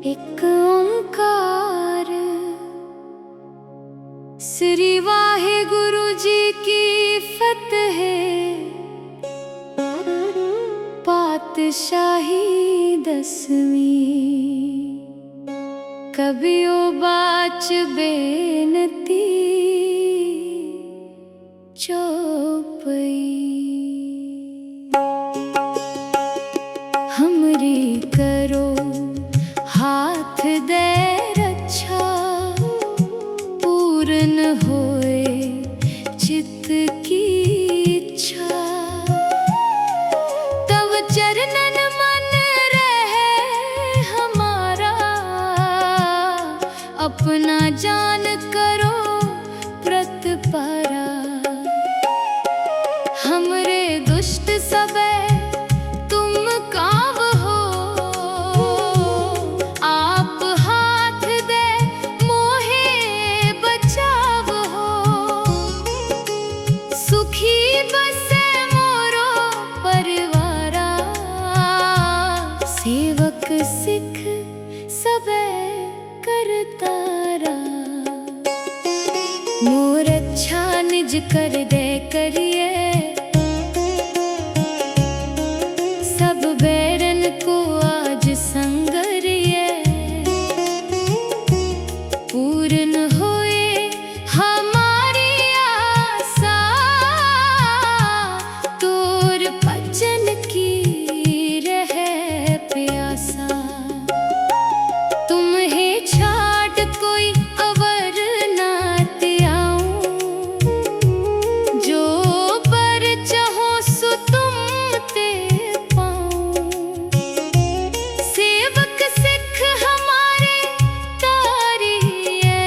एक ओंकार श्री वाहेगुरु जी की फतह पातशाही 10वीं। कबियो बाच बेनती चौपई। हमरी करो हाथ दे रक्षा, पूर्ण होए चित्त की इच्छा। तव चरणन मन रहे हमारा, अपना जान करो प्रतिपारा। हमरे दुष्ट सबे तुम काव हो, आप हाथ दे मोहे बचाव हो। सुखी बसे मोरो परिवारा, सेवक सिख सबे करतारा। मोर अच्छा निज कर दे करिए, सब बैरन को आज संगरिए। पूर्ण होए हमारी आशा, तोर भजन की रहे प्यासा। तुम्हें छाड़ कोई अवर ना त्याऊं, जो पर चाहो सो तुम ते पाऊं। सेवक सिख हमारे तारी है,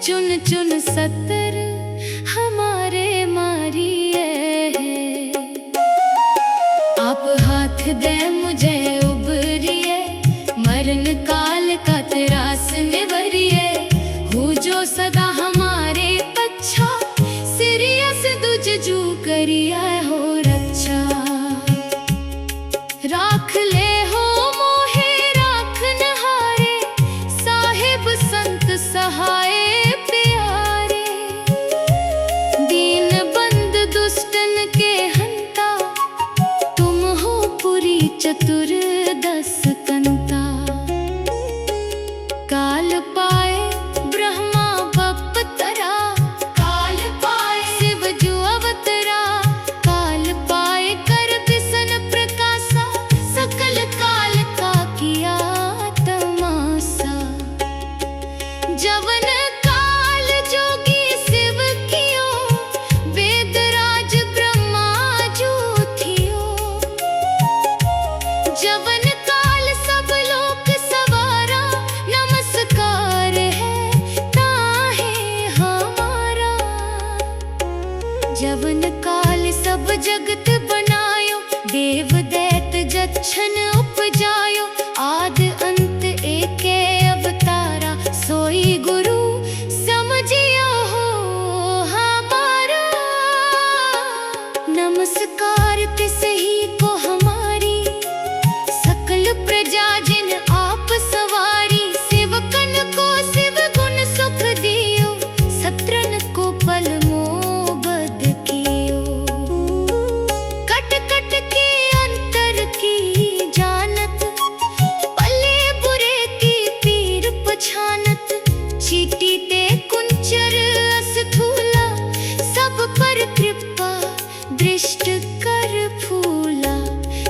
चुन चुन सतर हमारे मारिए। आप हाथ दे मुझे उबरिए, मरण काल का त्रास निवरिए। हो जो सदा हमारे पच्छा, सिरियस दुज जू करिया हो रक्षा। राख ले हो मोहे राख नहारे, साहिब संत सहाय प्यारे। दीन बंद दुष्टन के हंता, तुम हो पुरी चतुर 10 कंता। काल पाए ब्रह्मा बपतरा, काल पाए शिव जो अवतरा। काल पाए कर बिसन प्रकाशा, सकल काल का किया तमाशा। जवन काल जोगी शिव कियो, वेदराज ब्रह्मा जो थियो। जवन काल सब लोक सवारा, नमस्कार है ताहे हमारा। जवन काल सब जगत बनायो, देव दैत जच्छन उपजायो। आद अंत एके अवतारा, सोई गुरु समझियो हो हमारा। नमस्कार तिस ही को हमारी, सकल प्रजा जिन आप सवारी। सेवकन को शिव गुण सुख दियो, सत्रन को पल मोबद कियो। कट कट के अंतर की जानत, पले बुरे की पीर पछानत। चीटी ते कुंचर अस्थूला, सब पर कृपा दृष्ट कर फूला।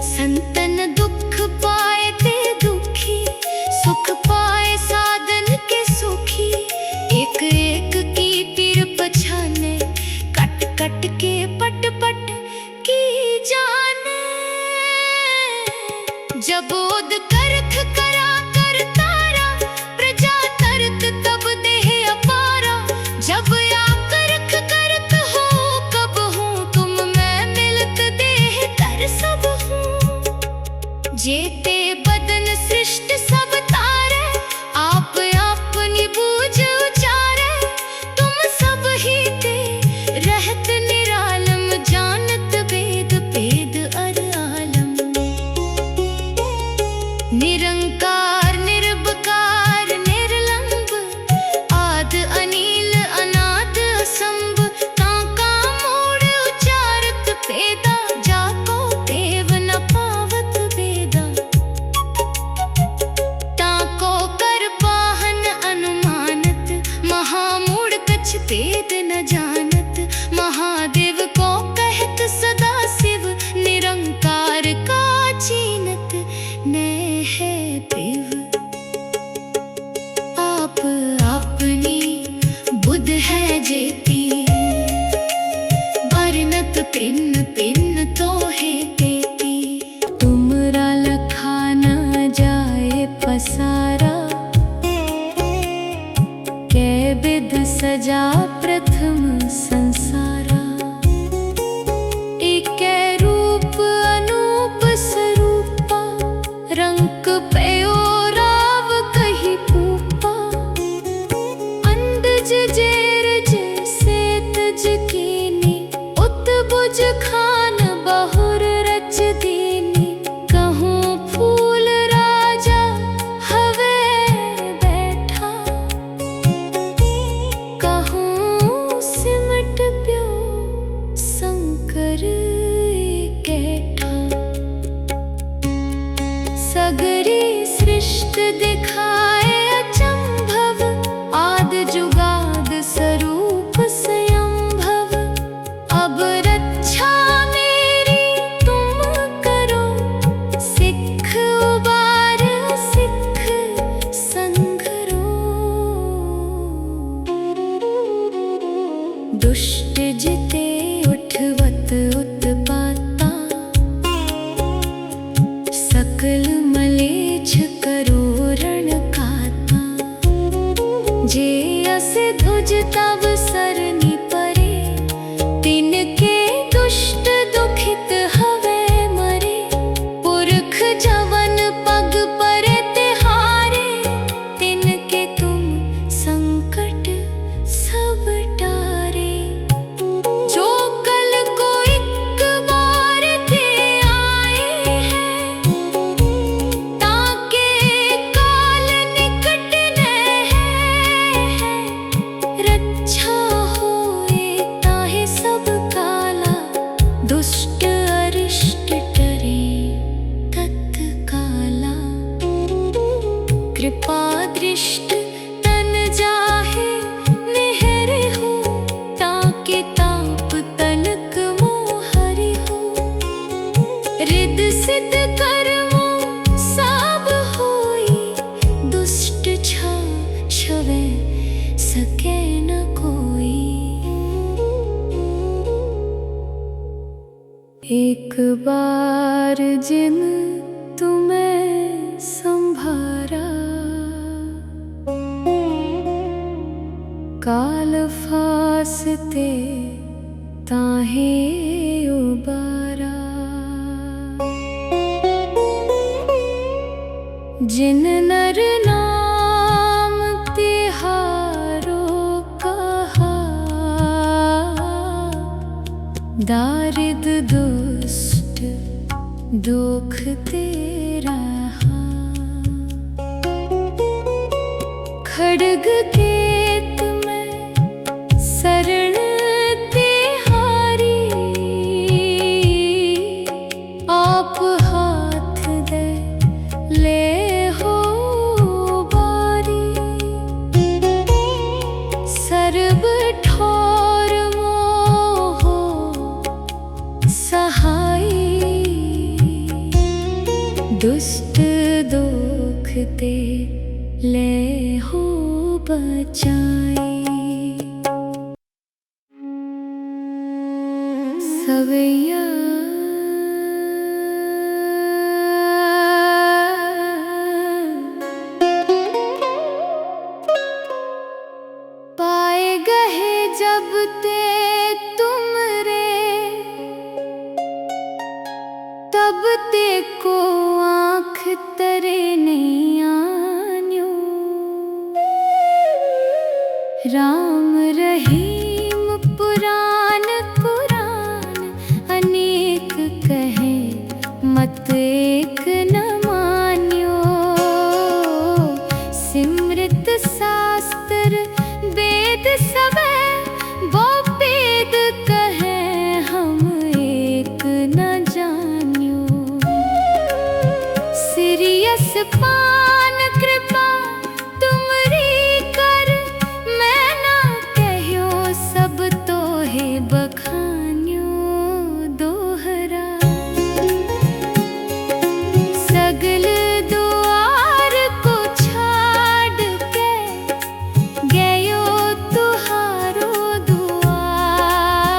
संतन दुख पाए ते दुखी, सुख पाए साधन के सुखी। एक एक की पीर पछाने, कट कट के पट पट की जाने। जबोद करख करा कर तारा, प्रजा तरत तब देह अपारा। जब या करख करत हो कब हूँ, तुम मैं मिलत देह कर सब हूँ। जेते बदन सृष्ट सब तारे, आप अपनी बूझ उचारे। तुम सब ही ते रहत निरालम, जानत वेद भेद अर आलम। निरंकार निर्विकार निर्लंब, आद अनील अनाद असंभ, ताका मूढ़ उचारत पेदा, जाको देव न पावत बेदा। ताको कर पाहन अनुमानत, महामूढ़ कछ भेद न जानत। महादेव को कहत सदा शिव, निरंकार का चीनत न है पिव। आप अपनी बुध है जेती, बरनत पिन पिन तो है तेती। तुमरा लखा न जाए पसारा, कै विध सजा प्रथम संसारा। एकै रूप अनूप स्वरूपा, रंक पयो राव कही पूपा। अंडज जेर जैसे तज कीनी, उत्बुज खान बहुर रच दीनी। कहूँ फूल राजा हवे बैठा, कहूँ सिमट प्यो शंकर कैठा। सगरी सृष्टि दिखाए अचंभव, आद जुगाद स्वरूप स्वयंभव। अब रक्षा मेरी तुम करो, सिख उबार सिख संघरो। दुष्ट जिते उठवत उत्पाता, सकल मलेच्छ करो रण खाता। जे अस ध्वज तब सरनी परे, तिनके दुष्ट दुखित हवे मरे। पुरख जवन पग परे तिहारे, तिनके तुम संकट सब टारे। जो कल को एक बार ते आए हैं, ताके काल निकट न है। रक्षा होए ताहे सब काला, दुष्ट अरिष्ट टरे तत्काला। कृपा दृष्ट तन जाहे निहरे हो, ताके ताप तनक मोहरि हो। रिद सिद्ध कर्मो सब होई, दुष्ट छवे सके न कोई। एक बार जिन तुम्हें संभारा, काल फासते ताहे उबारा। जिन नर नाम तिहारो कहा, दारिद दुष्ट दुख तेरा। खड्ग केत में शरण तिहारी, आप हाथ दे ले हो बारी। सर्ब ठोर मोहो सहाई, दुष्ट दुखते ले हो बचाई। सवैया पाए गहे जब ते तुम रे, तब ते को आँख तरे नहीं आन्यो। पान कृपा तुमरी कर, मैं ना कहियो सब तो है बखान्यो दोहरा। सगल द्वार को छाड़ के गयो तुहारो दुआर,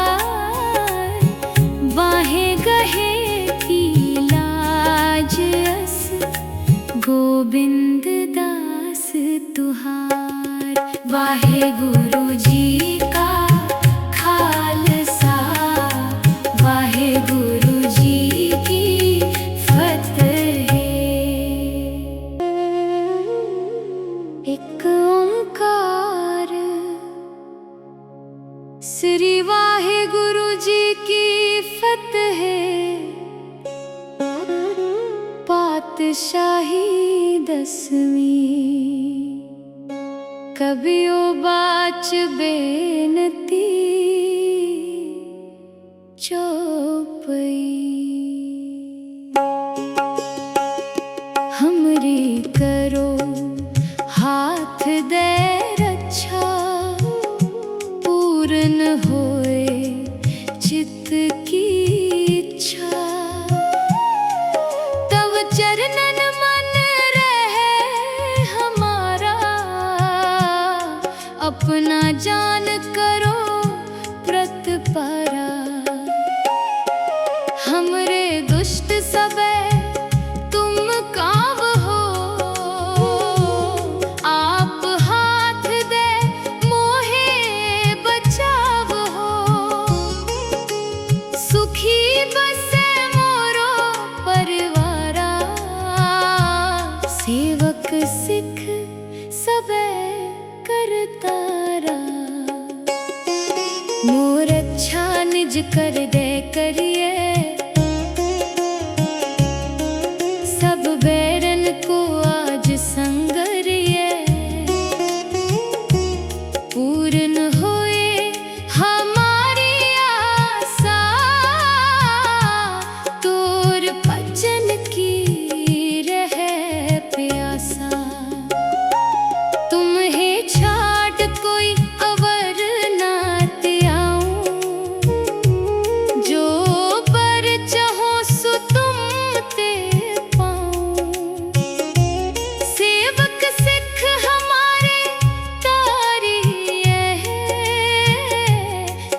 बाहे गहे की लाज अस गोविंद दास तुहार। वाहे गुरु जी का खालसा, वाहे गुरु जी की फतेह। एक ओंकार श्री वाहे गुरु जी की फतेह। पातशाही 10वीं कबियो बाच बेनती चौपई। हमरी करो हाथ दे रक्षा, पूर्ण होए चित्त की इच्छा। तव चरणन मन रहे हमारा, अपना जान करो प्रतिपारा। हमरे दुष्ट सबे तुम काव हो, आप हाथ दे मोहे बचाव हो। सुखी बसे मोरो परिवारा, सेवक सिख सबे करतारा। मोर अच्छा निज कर दे करिए, सब बैरन को आज संगरिए। पूर्ण होए हमारी आशा, तोर भजन की रहे प्यासा। तुम्हें छाड़ कोई अवर ना त्याऊं, जो पर चाहो सो तुम ते पाऊं। सेवक सिख हमारे तारी है,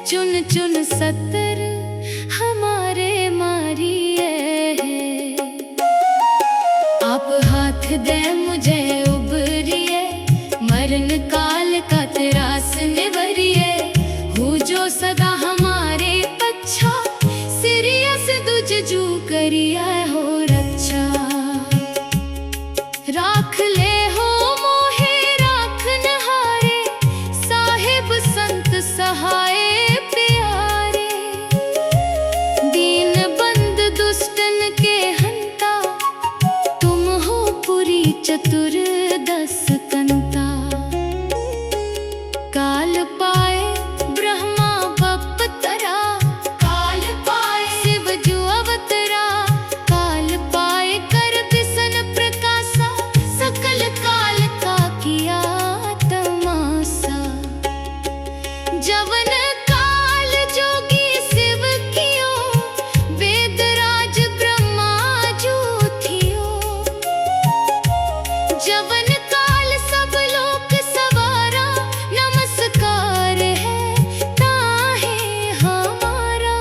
चुन चुन सतर हमारे मारी है। आप हाथ दे मुझे उबरिए, मरण काल का त्रास निवरिए। हो जो सदा हमारे पच्छा, सिरियस दुज जू करिए हो रक्षा। राख ले हो मोहे राखन हारे, साहिब संत सहाय प्यारे। दीन बंद दुष्टन के हंता, तुम हो पुरी चतुर्दश कंता। काल पाए ब्रह्मा बपतरा, काल पाए शिव जो अवतरा। काल पाए कर विसन प्रकाशा, सकल काल का किया तमाशा। जवन काल जोगी शिव कियो, वेदराज ब्रह्मा जो थियो। जवन काल सब लोक सवारा, नमस्कार है ताहे हमारा।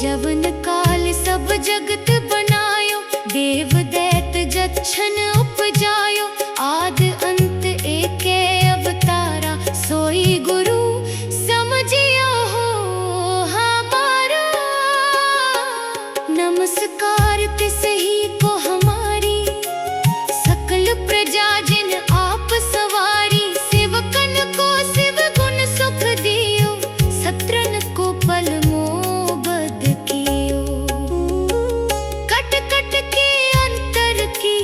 जवन काल सब जगत बनायो, देव दैत जच्छन उपजायो। आद अंत एके अवतारा, सोई गुरु समझियो हो हमारा। नमस्कार तिस ही को हमारी, सकल प्रजा जिन आप सवारी। सेवकन को शिव गुण सुख दियो, सत्रन को पल मोबद कियो। कट कट के अंतर की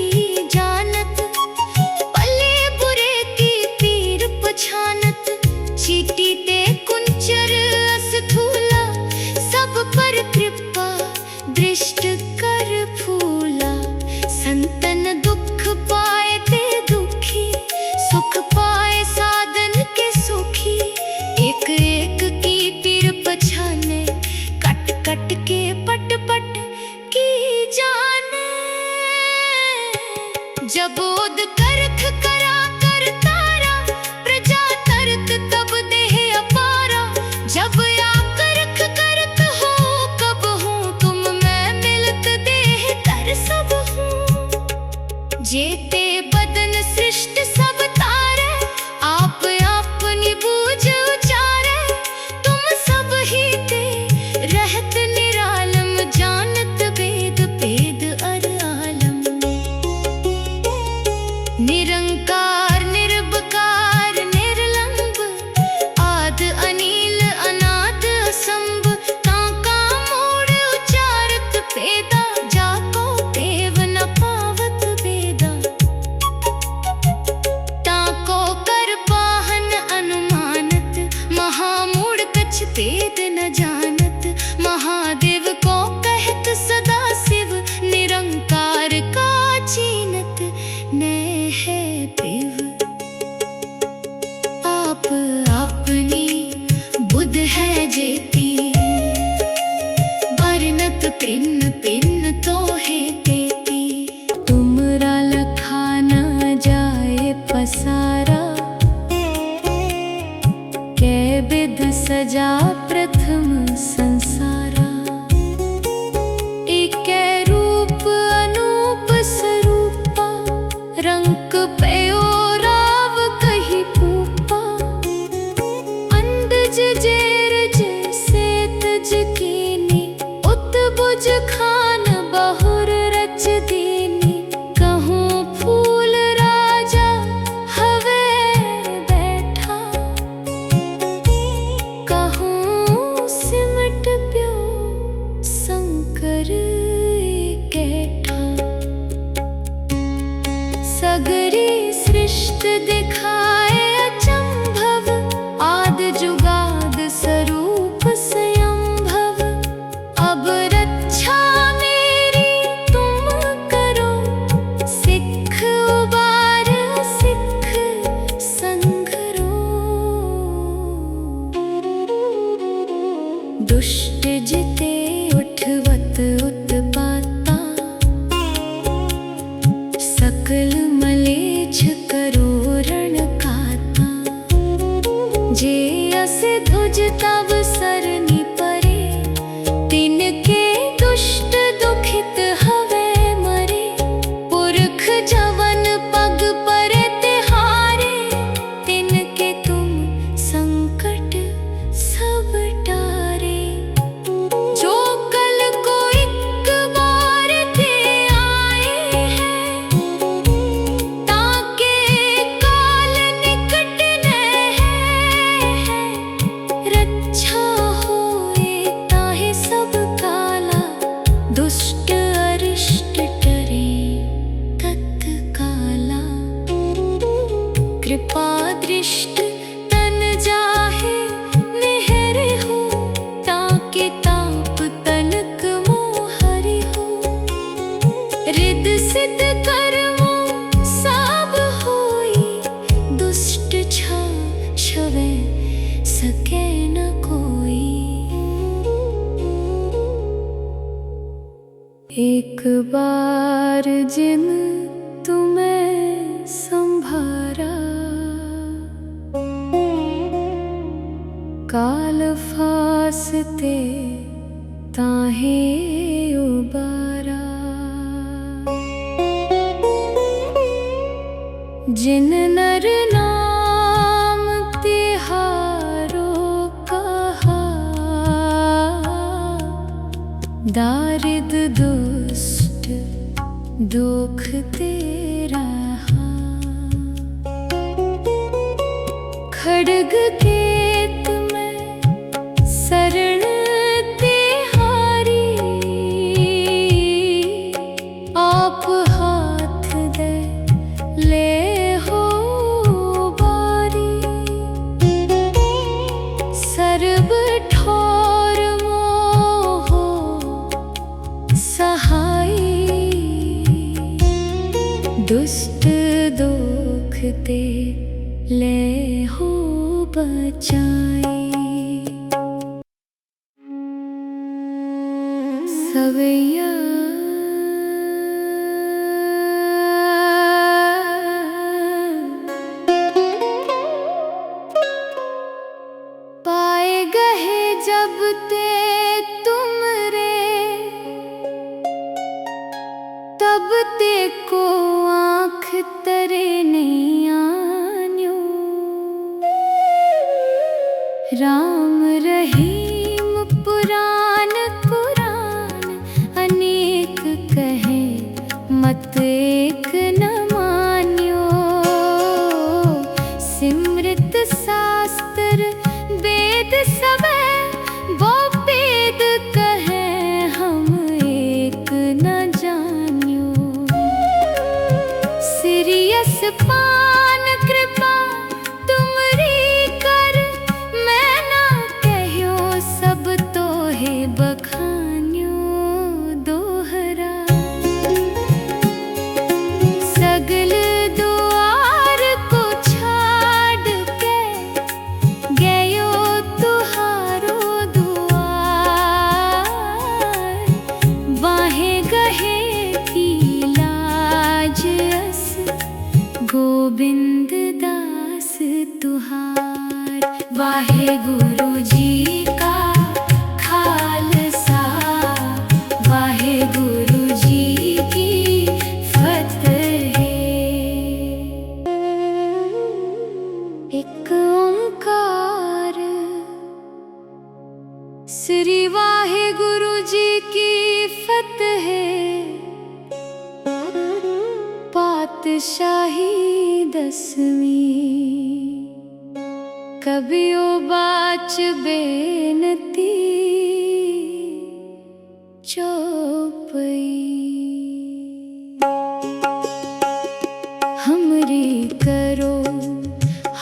जब ओद करख करा कर तारा, प्रजा तरत तब देह अपारा। जब या करख करत हो कब हूँ, तुम मैं मिलत देह कर सब हूँ। जेते बदन सृष्ट सब तारे, आप अपनी बूझ उचारे। तुम सब ही ते रहत निरालम, जानत वेद भेद अर आलम। निरंकार निर्विकार निर्लंब, आद अनील अनाद असंभ। ताका मूढ़ उचारत पेदा, जाको देव न पावत वेदा। ताको कर पाहन अनुमानत, महामूढ़ कछ भेद न जानत। महादेव को कहत सदा शिव, निरंकार का चीनत न है पिव। आप अपनी बुध है जेती, बरनत पिन पिन तो है तेती। तुमरा लखा न जाए पसारा, कै विध सजा प्रथम संसारा। एकै रूप अनूप स्वरूपा, रंक पयो राव कही पूपा। अंदज जेर जैसे तज कीनी, उत बुझ खान बहुर रच दीनी। कहूँ फूल राजा हवे बैठा, कहूँ सिमट प्यो शंकर कैठा। सगरी सृष्ट दिखाए अचंभव, आद जुगाद स्वरूप स्वयंभव। अब रक्षा मेरी तुम करो, सिख उबार सिख संघरो। दुष्ट जिते उठवत उत्पाता, सकल मलेच्छ करो रण खाता। जे अस ध्वज तब सरनी परे, तिनके दुष्ट दुखित हवे मरे। पुरख जवन पग परे तिहारे, तिनके तुम संकट सब टारे। जो कल को एक बार ते आए हैं, ताके काल निकट न है। रक्षा होए ताहे सब काला, दुष्ट अरिष्ट टरे तत्काला। कृपा दृष्ट तन जाहे निहरे हो, ताके ताप तनक मोहरि हो। रिद सिद्ध कर्मो सब होई, दुष्ट छा छवे सके न कोई। एक बार जिन तुम्हें संभारा, काल फासते ताहे उबारा। जिन नर नाम तिहारो कहा, दारिद दुष्ट दुख तेरा। खड्ग केत में शरण तिहारी, आप हाथ दे ले हो बारी। सर्ब ठोर मोहो सहाई, दुष्ट दुखते ले हो बचाई। सवैया तब ते को आँख तरे नहीं आन्यो। राम रहीम पुराण पुराण अनेक कहे मत एक न मान्यो। सिमृत शास्त्र वेद सबे वो वेद कहे हम एक न जान्यो। सिरियस पान कृपा तुमरी कर मैं ना कहो सब तो है बखान्यो दोहरा। सगल द्वार को छाड़ के गयो तुहारो द्वार। वाहे गहे की लाज अस गोविंद दास तुहार। वाहे गुरु जी का खालसा वाहे गुरु जी की फतेह। एक ओंकार श्री वाहे गुरु जी की फतेह। पातशाही दसवीं कबियो बाच बेनती चौपई। हमरी करो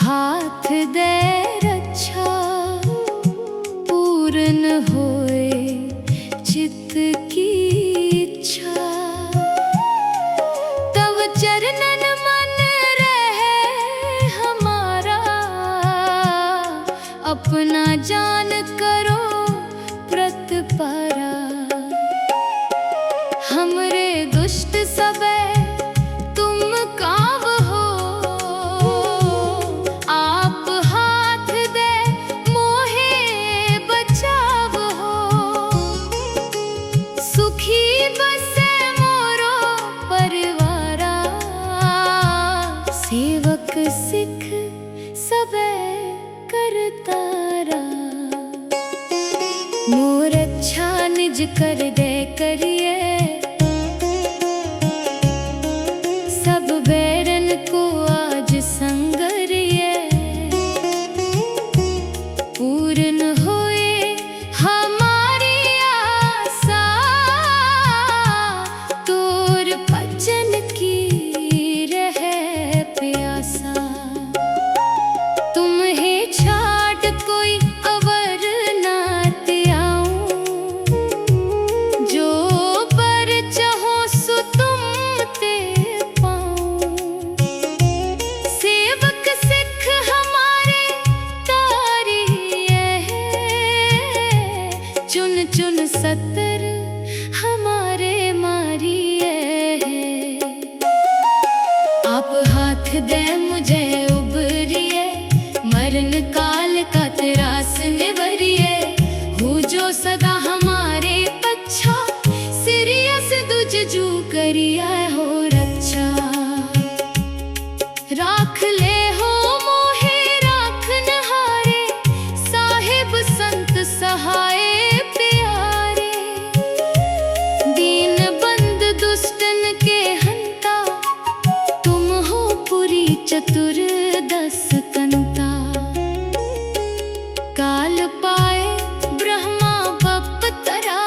हाथ दे रक्षा पूर्ण होए चित्त की इच्छा। तव चरणन मन रहे हमारा अपना जान करो प्रतपारा। हमरे दुष्ट सबे तुम काव हो आप हाथ दे मोहे बचाव हो। सुखी बसे मोरो परिवारा सेवक सिख सबे करतारा। मोर अच्छा निज कर दे करिए सब बैरन को आज संगरिए। पूर्ण होए हमारी आशा तोर भजन की रहे प्यासा। तुम्हें छाड़ कोई अवर नात आऊं जो पर चाहो सो तुम ते पाऊं। सेवक सिख हमारे तारी है चुन चुन सतर हमारे मारी है। आप हाथ दे मुझे उबरिए मरण काल का त्रास निवरिए। हो जो सदा हमारे अच्छा सिरियस दुज जू करिया हो रक्षा। राख ले हो मोहे राख नहारे साहिब संत सहाय प्यारे। दीन बंद दुष्टन के हंता तुम हो पुरी चतुर दस कंता। काल पाए ब्रह्मा बपतरा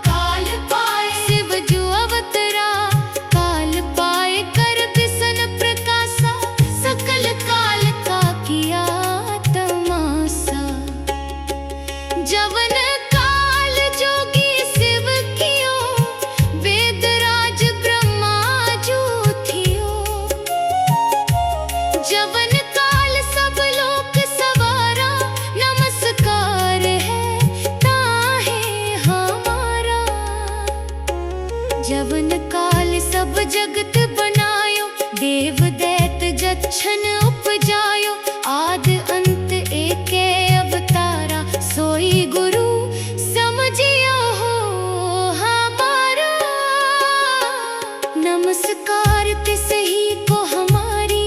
काल पाए शिव जो अवतरा। काल पाए कर बिसन प्रकाशा सकल काल का किया तमाशा। जवन काल जोगी शिव कियो वेदराज ब्रह्मा जो थियो। जवन काल सब लोक सवारा नमस्कार है ताहे हमारा। जवन काल सब जगत बनायो देव दैत जच्छन उपजायो। आद अंत एके अवतारा सोई गुरु समझियो हो हमारा। नमस्कार तिसही को हमारी,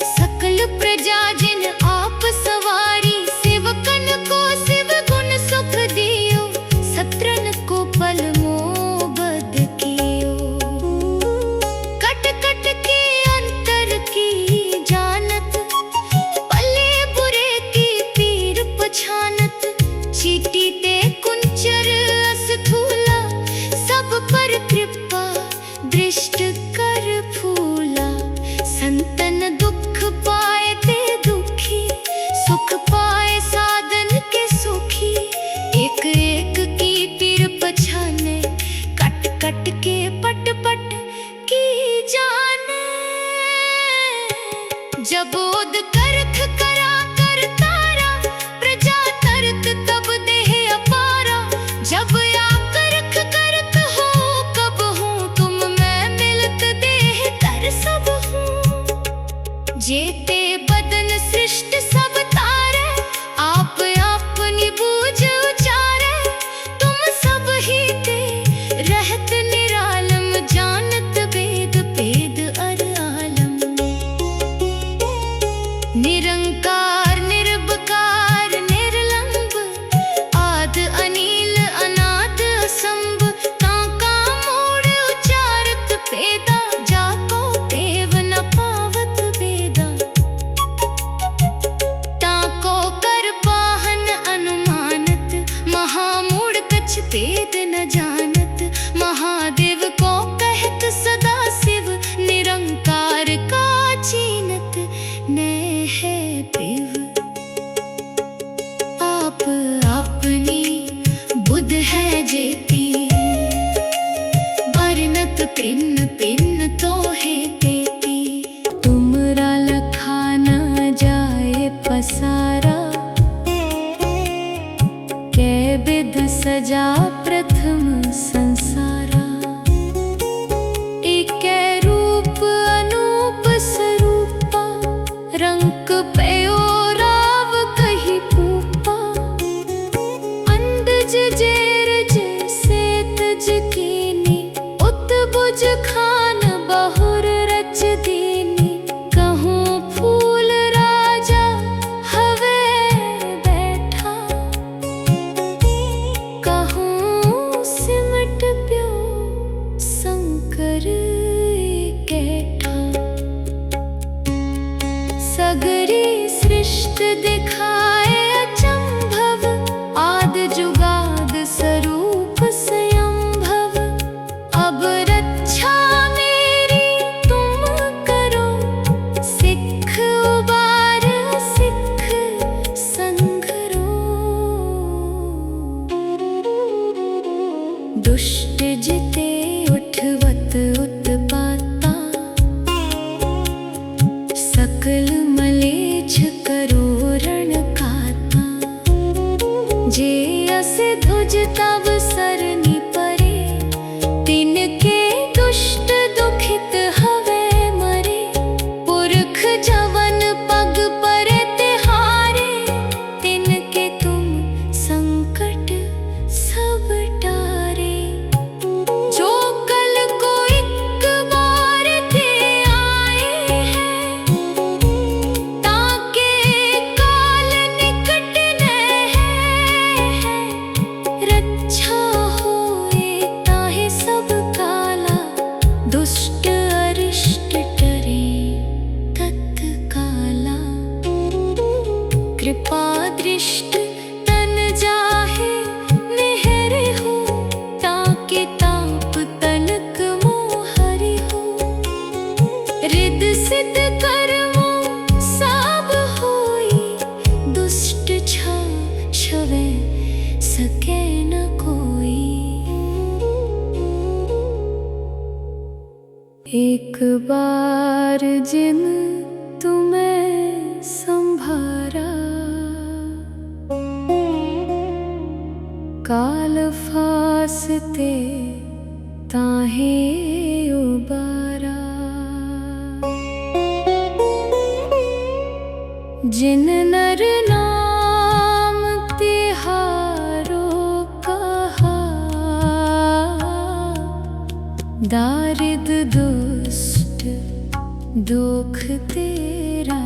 सकल प्रजा जिन आप सवारी। सेवकन को शिव गुण सुख दियो, सत्रन को पल मोबद कियो। कट कट के अंतर की जानत, पले बुरे की पीर पछानत। चीटी ते कुंचर अस्थूला, सब पर कृपा दृष्ट कर फूला। संतन दुख पाए ते दुखी, सुख पाए साधन के सुखी। एक एक की पीर पछाने, कट कट के पट पट की जाने। जब ओद करख करा कर तारा, प्रजा तरत तब देह अपारा। जब या करख करत हो कब हूँ, तुम मैं मिलत देह कर सब हूँ। जेते बदन सृष्ट सब तारे, आप अपनी बूझ उचारे। तुम सब ही ते रहत निरालम, जानत वेद भेद अर आलम। निरंकार निर्विकार निर्लंब, आद अनील अनाद असंभ। कांका मूढ़ उचारत पेदा, जाको देव न पावत वेदा। ताको कर पाहन अनुमानत, महामूढ़ कछ भेद न जानत। महादेव को कहत सदा शिव, निरंकार का चीनत न है पिव। आप अपनी बुध है जेती, बरनत पिन पिन तो है तेती। तुमरा लखा न जाए पसारा, कै विध सजा प्रथम संसारा। एकै रूप अनूप स्वरूपा, रंक पयो राव कही पूपा। अंडज जेर जैसे तज कीनी, उत्बुझ खान बहुर रच दीनी। कहूँ फूल राजा हवे बैठा, कहूँ सिमट प्यो शंकर कैठा। सगरी सृष्ट दिखाए अचंभव, आद जुगाद स्वरूप स्वयंभव। अब रक्षा मेरी तुम करो, सिख उबार सिख संघरो। दुष्ट जिते उठवत उत्पाता, सकल मलेच्छ करो रण खाता। जे अस ध्वज तब सरनी परे, तिनके दुष्ट दुखित हवे मरे। पुरख जवन पग परे तिहारे, तिनके तुम संकट सब टारे। जो कल को एक बार थे आए हैं, ताके काल निकट न है। रक्षा होए ताहे सब काला, दुष्ट अरिष्ट टरे तत्काला। कृपा दृष्ट तन जाहे निहर हो, ताके ताप तनक मोहरि हो। रिद सिद्ध कर्मो सब होई, दुष्ट छवे सके न कोई। एक बार जिन तुम्हें संभारा, काल फासते ताहे उबारा। जिन नर नाम तिहारो कहा, दारिद दुष्ट दुख तेरा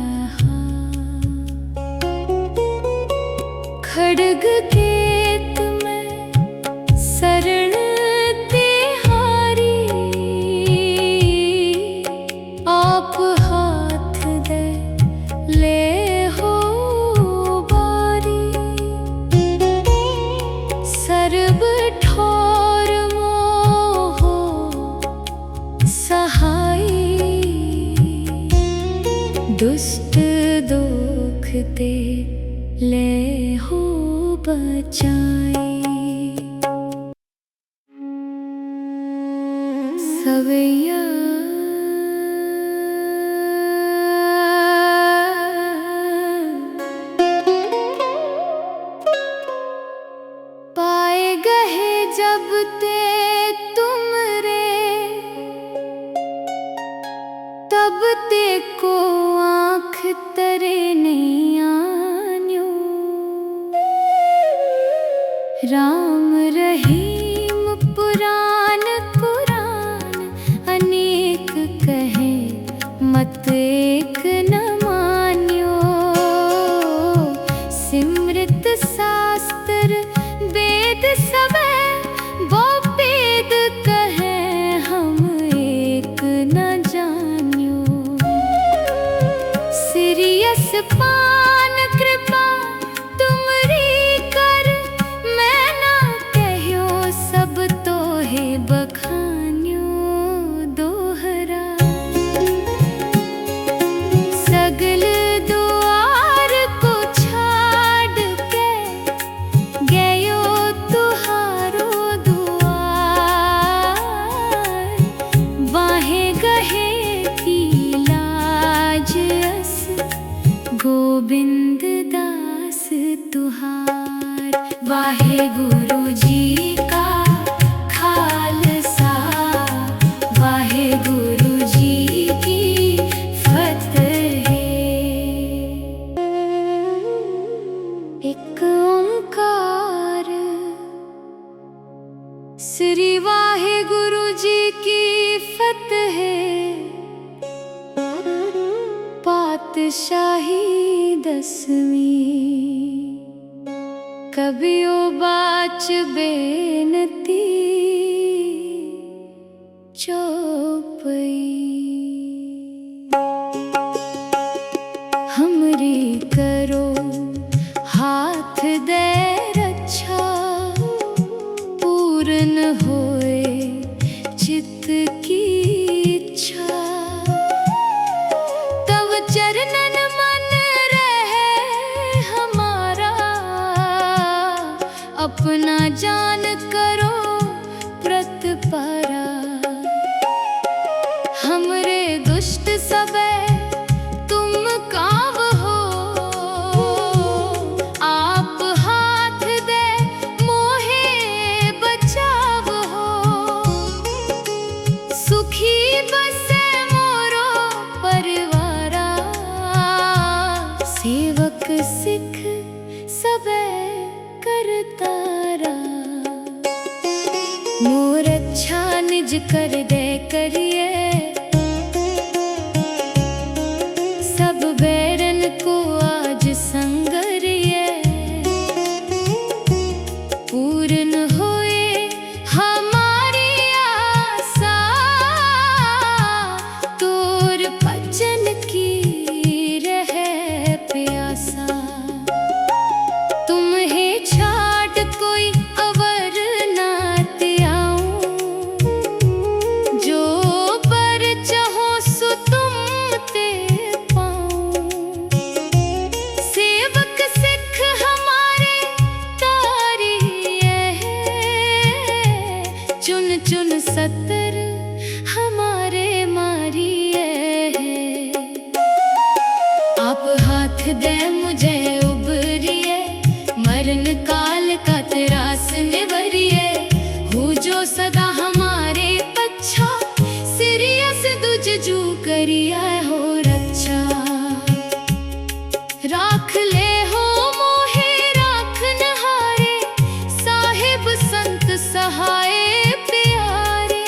खड्ग केत में शरण तिहारी आप हाथ दे ले हो बारी सर्ब ठोर मोह सहाई दुष्ट दुख ते ले हो बचाई सवैया पाए गए जब ते तुम रे तब ते को आँख तरे नहीं आन्यो राम रहीम पुराण पुराण अनेक कहे मत एक न मान्यो सिमृत शास्त्र वेद सबे वो वेद कहे हम एक न जान्यो सिरियस पान कृपा तुमरी कर मैं ना कहो सब तो है बखान्यो दोहरा सगल द्वार को छाड़ के गयो तुहारो द्वार बाहे गहे की लाज अस गोविंद दास तुहार वाहे गुरु जी का खालसा वाहे गुरु जी की फतेह एक ओंकार श्री वाहे गुरु जी की फतेह पातशाही दसवीं कबियो बाच बेनती चौपई हमरी करो हाथ दे रक्षा पूर्ण होए चित्त की इच्छा तव चरणन मन रहे हमारा अपना जान करो प्रतपारा हमरे दुष्ट सबे तुम काव हो आप हाथ दे मोहे बचाव हो सुखी बसे मोरो परिवारा सेवक सिख सबे करतारा मोर अच्छा निज कर दे करिए सब बैरन को आज संगरिए पूर्ण होए हमारी आशा तोर भजन की रहे प्यासा तुम्हें छाट कोई अवर नात आऊं जो पर चाहो सो तुम ते पाऊं सेवक सिख हमारे तारी है चुन चुन सतर हमारे मारी है आप हाथ दे मुझे उबरिए मरण काल का त्रास निवरिए हो जो सदा हमारे पच्छा सिरियस दुज जू करिया हो रक्षा राख ले हो मोहे राख नहारे साहिब संत सहाय प्यारे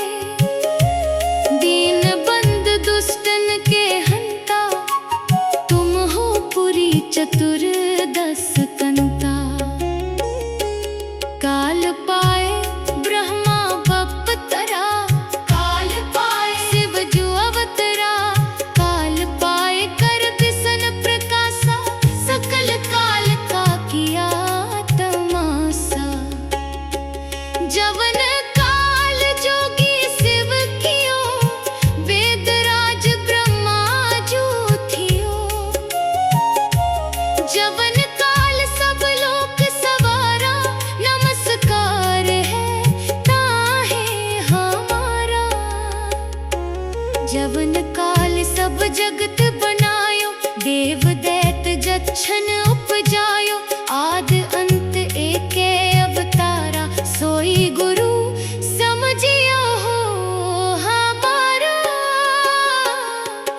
जवन काल सब जगत बनायो, देव दैत जच्छन उपजायो। आद अंत एके अवतारा, सोई गुरु समझियो हो हमारा।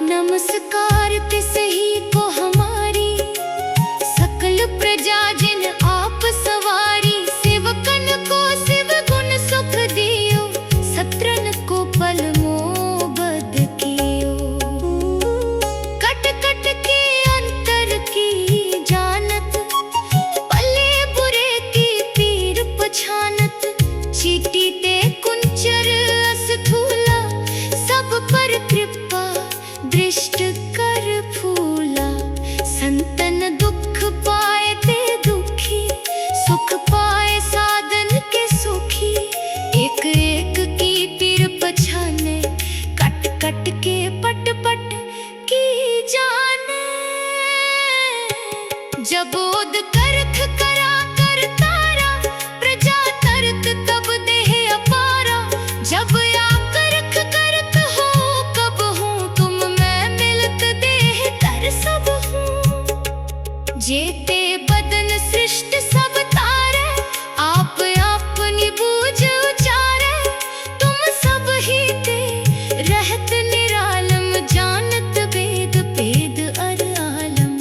नमस्कार तिसही को हमारी, सकल प्रजा जिन आप सवारी। सेवकन को शिव गुण सुख दियो, सत्रन को पल मोबद कियो। कट कट के अंतर की जानत, पले बुरे की पीर पछानत। चीटी ते कुंचर अस्थूला, सब पर कृपा दृष्ट कर फूला। संतन दुख पाए ते दुखी, सुख पाए साधन के सुखी। एक एक की पीर पछाने, कट कट के पट पट की जाने। जबोद करख करा कर तारा, प्रजा तरत तब देह अपारा। जब या करख करत हो कब हूँ, तुम मैं मिलत देह कर सब हूँ। जेते बदन सृष्ट सब तारे, आप अपनी बूझ उचारे। तुम सब ही ते रहत निरालम, जानत वेद भेद अर आलम।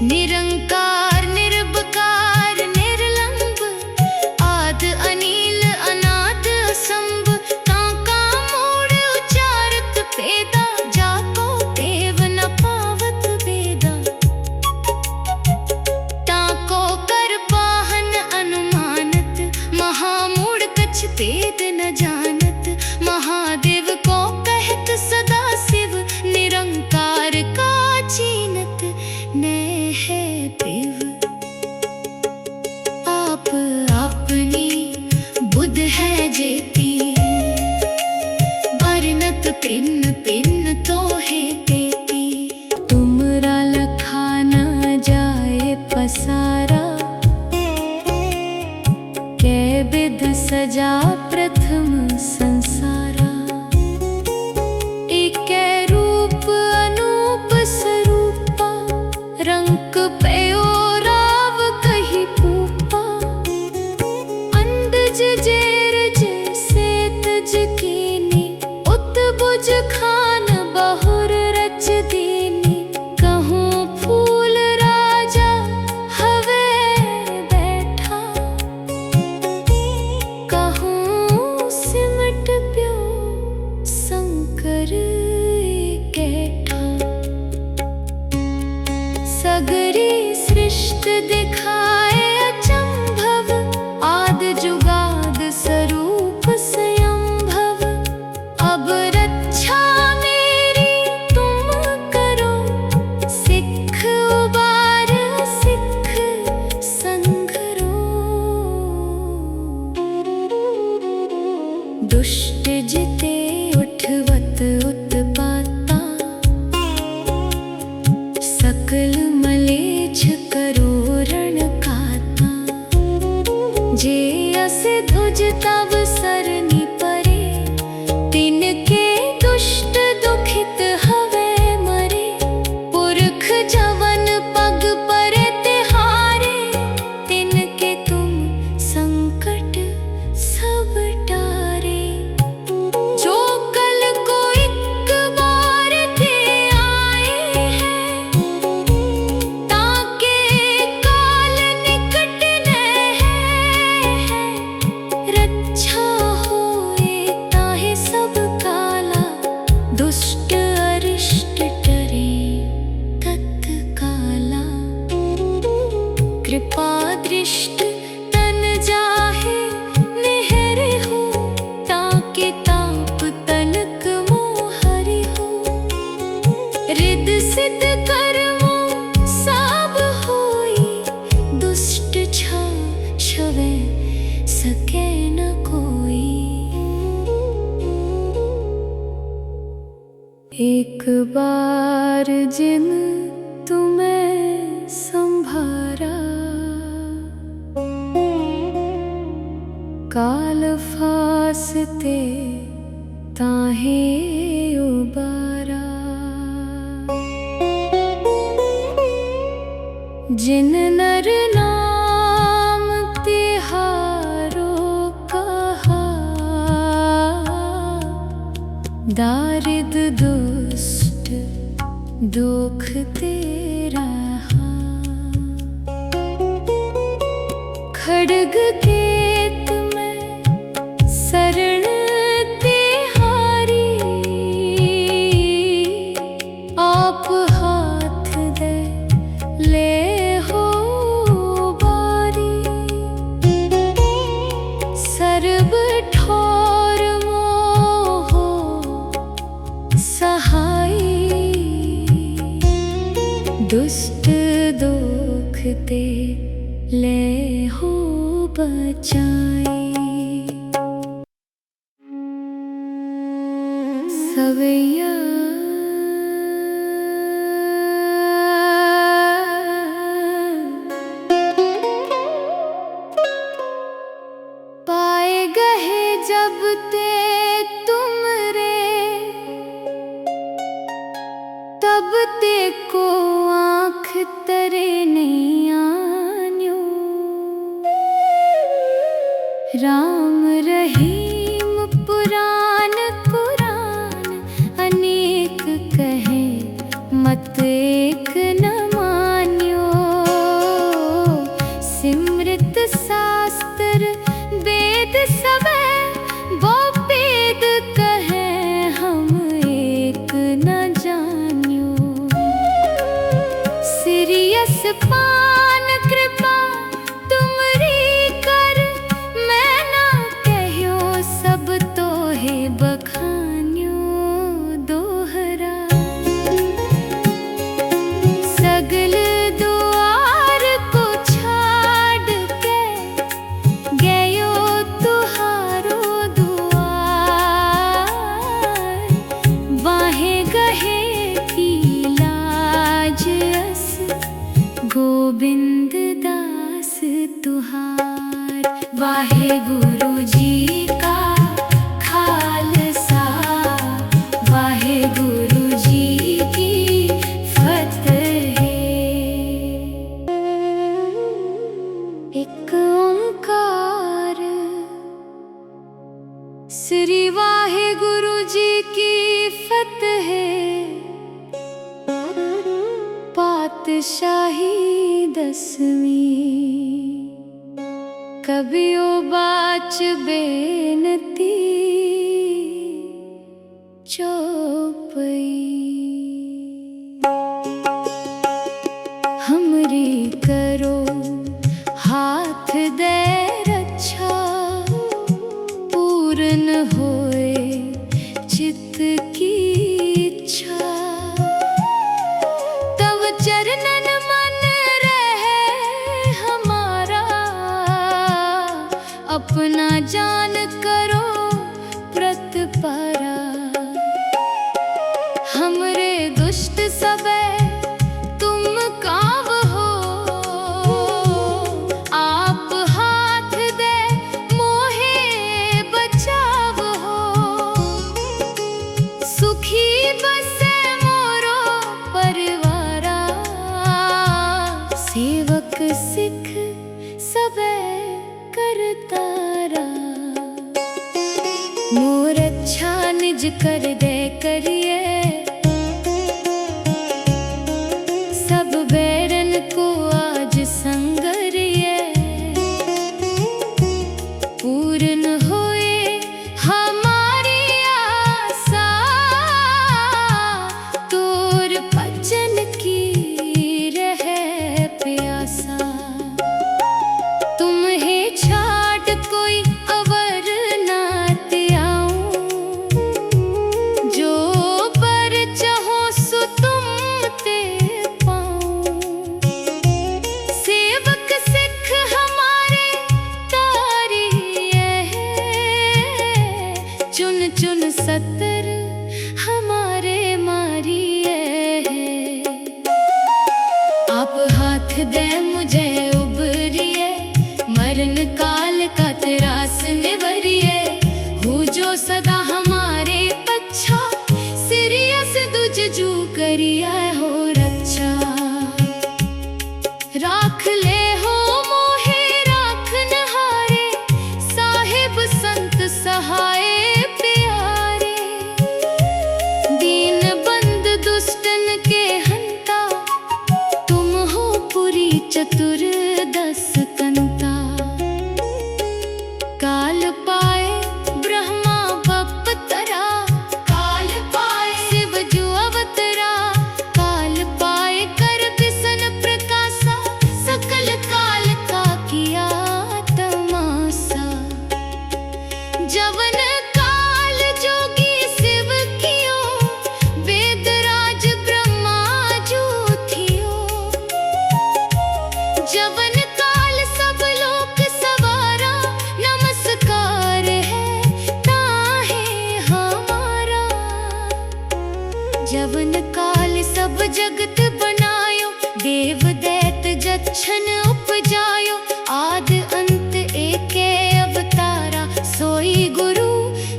निरंकार निर्विकार निर्लंब, आद अनील अनाद असंभ। ताका मूढ़ उचारत पेदा, जाको देव न पावत वेदा। ताको कर पाहन अनुमानत, महामूढ़ कछ भेद न जानत। महादेव को कहत सदा शिव, निरंकार का चीनत न है पिव। आप अपनी बुध है जेती, बरनत पिन पिन तो है तेती। तुमरा लखा न जाए पसारा, कै विध सजा प्रथम संसारा। एकै रूप अनूप स्वरूपा, रंक पयो राव कही पूपा। अंदज जेरज सेतज कीनी, उत्बुज खान बहुर रच दीनी। कहूँ फूल राजा हवे बैठा, कहूँ सिमट प्यो शंकर कैठा। सगरी सृष्ट दिखाए अचंभव, आद जुगाद स्वरूप स्वयंभव। अब रक्षा मेरी तुम करो, सिख उबार सिख संघरो। दुष्ट जिते उठवत उत्पाता, सकल मलेच्छ करो रण काता। जे अस ध्वज तब सरनी परे, तिनके दुष्ट दुखित हवे मरे। पुरख जवन पग परे तिहारे, तिनके तुम संकट सब टारे। जो कल को एक बार थे आए हैं, ताके काल निकट न है। रक्षा होए ताहे सब काला, दुष्ट अरिष्ट टरे तत्काला। कृपा दृष्ट तन जाहे निहरे हो, ताके ताप तनक मोहरे हो। रिद सिद्ध कर्मो सब होई, दुष्ट छा छवे सके न कोई। एक बार जिन तुम्हें संभारा, काल फासते ताहे उबारा। जिन नर नाम तिहारो कहा, दारिद दुष्ट दुख तेरा। खड्ग केत में शरण तिहारी, आप हाथ दे ले हो बारी। सर्ब ठोर मोह सहाई, दुष्ट दुख ते ले हो बचाई। सवैया पाए गहे जब ते तुमरे, तब ते को आँख तरे नहीं आन्यो। राम रहीम पुराण पुराण अनेक कहे, मत एक न मान्यो। सिमृत शास्त्र वेद सबे, वो वेद कहे हम एक न जान्यो। सिरियस पान कृपा तुमरी कर, मैं ना कह्यो सब तो है बखान्यो दोहरा। सगल द्वार को छाड़ के गयो तुहारो द्वार। बाहे गहे की लाज अस, गोविंद दास तुहार। वाहे गुरु जी का खालसा, वाहे गुरु जी की फतेह। एक ओंकार, श्री वाहे गुरु जी की फतेह। पातशाही दसवीं, कबियो बाच बेनती चौपई। हमरी करो हाथ दे रक्षा, पूर्ण होए चित्त की इच्छा। तव चरणन मन रहे हमारा, अपना जान करो प्रतपारा। हमरे दुष्ट सबे तुम काव हो, आप हाथ दे मोहे बचाव हो। सुखी बसे मोरो परिवारा, सेवक सिख सबे करतारा। मोर अच्छा निज कर दे करिए, सब बैरन को आज संगरिए। पूर्ण होए हमारी आशा, तोर भजन की रहे प्यासा। तुम्हें छाड़ कोई अवर नात आऊं, जो पर चाहो सो तुम ते पाऊं। सेवक सिख हमारे तारी है, चुन चुन सतर हमारे मारी है। आप हाथ दे मुझे उबरिए, मरण काल का त्रास निवरिए। हो जो सदा हमारे जवन काल सब जगत बनायो, देव दैत जच्छन उपजायो। आद अंत एके अवतारा, सोई गुरु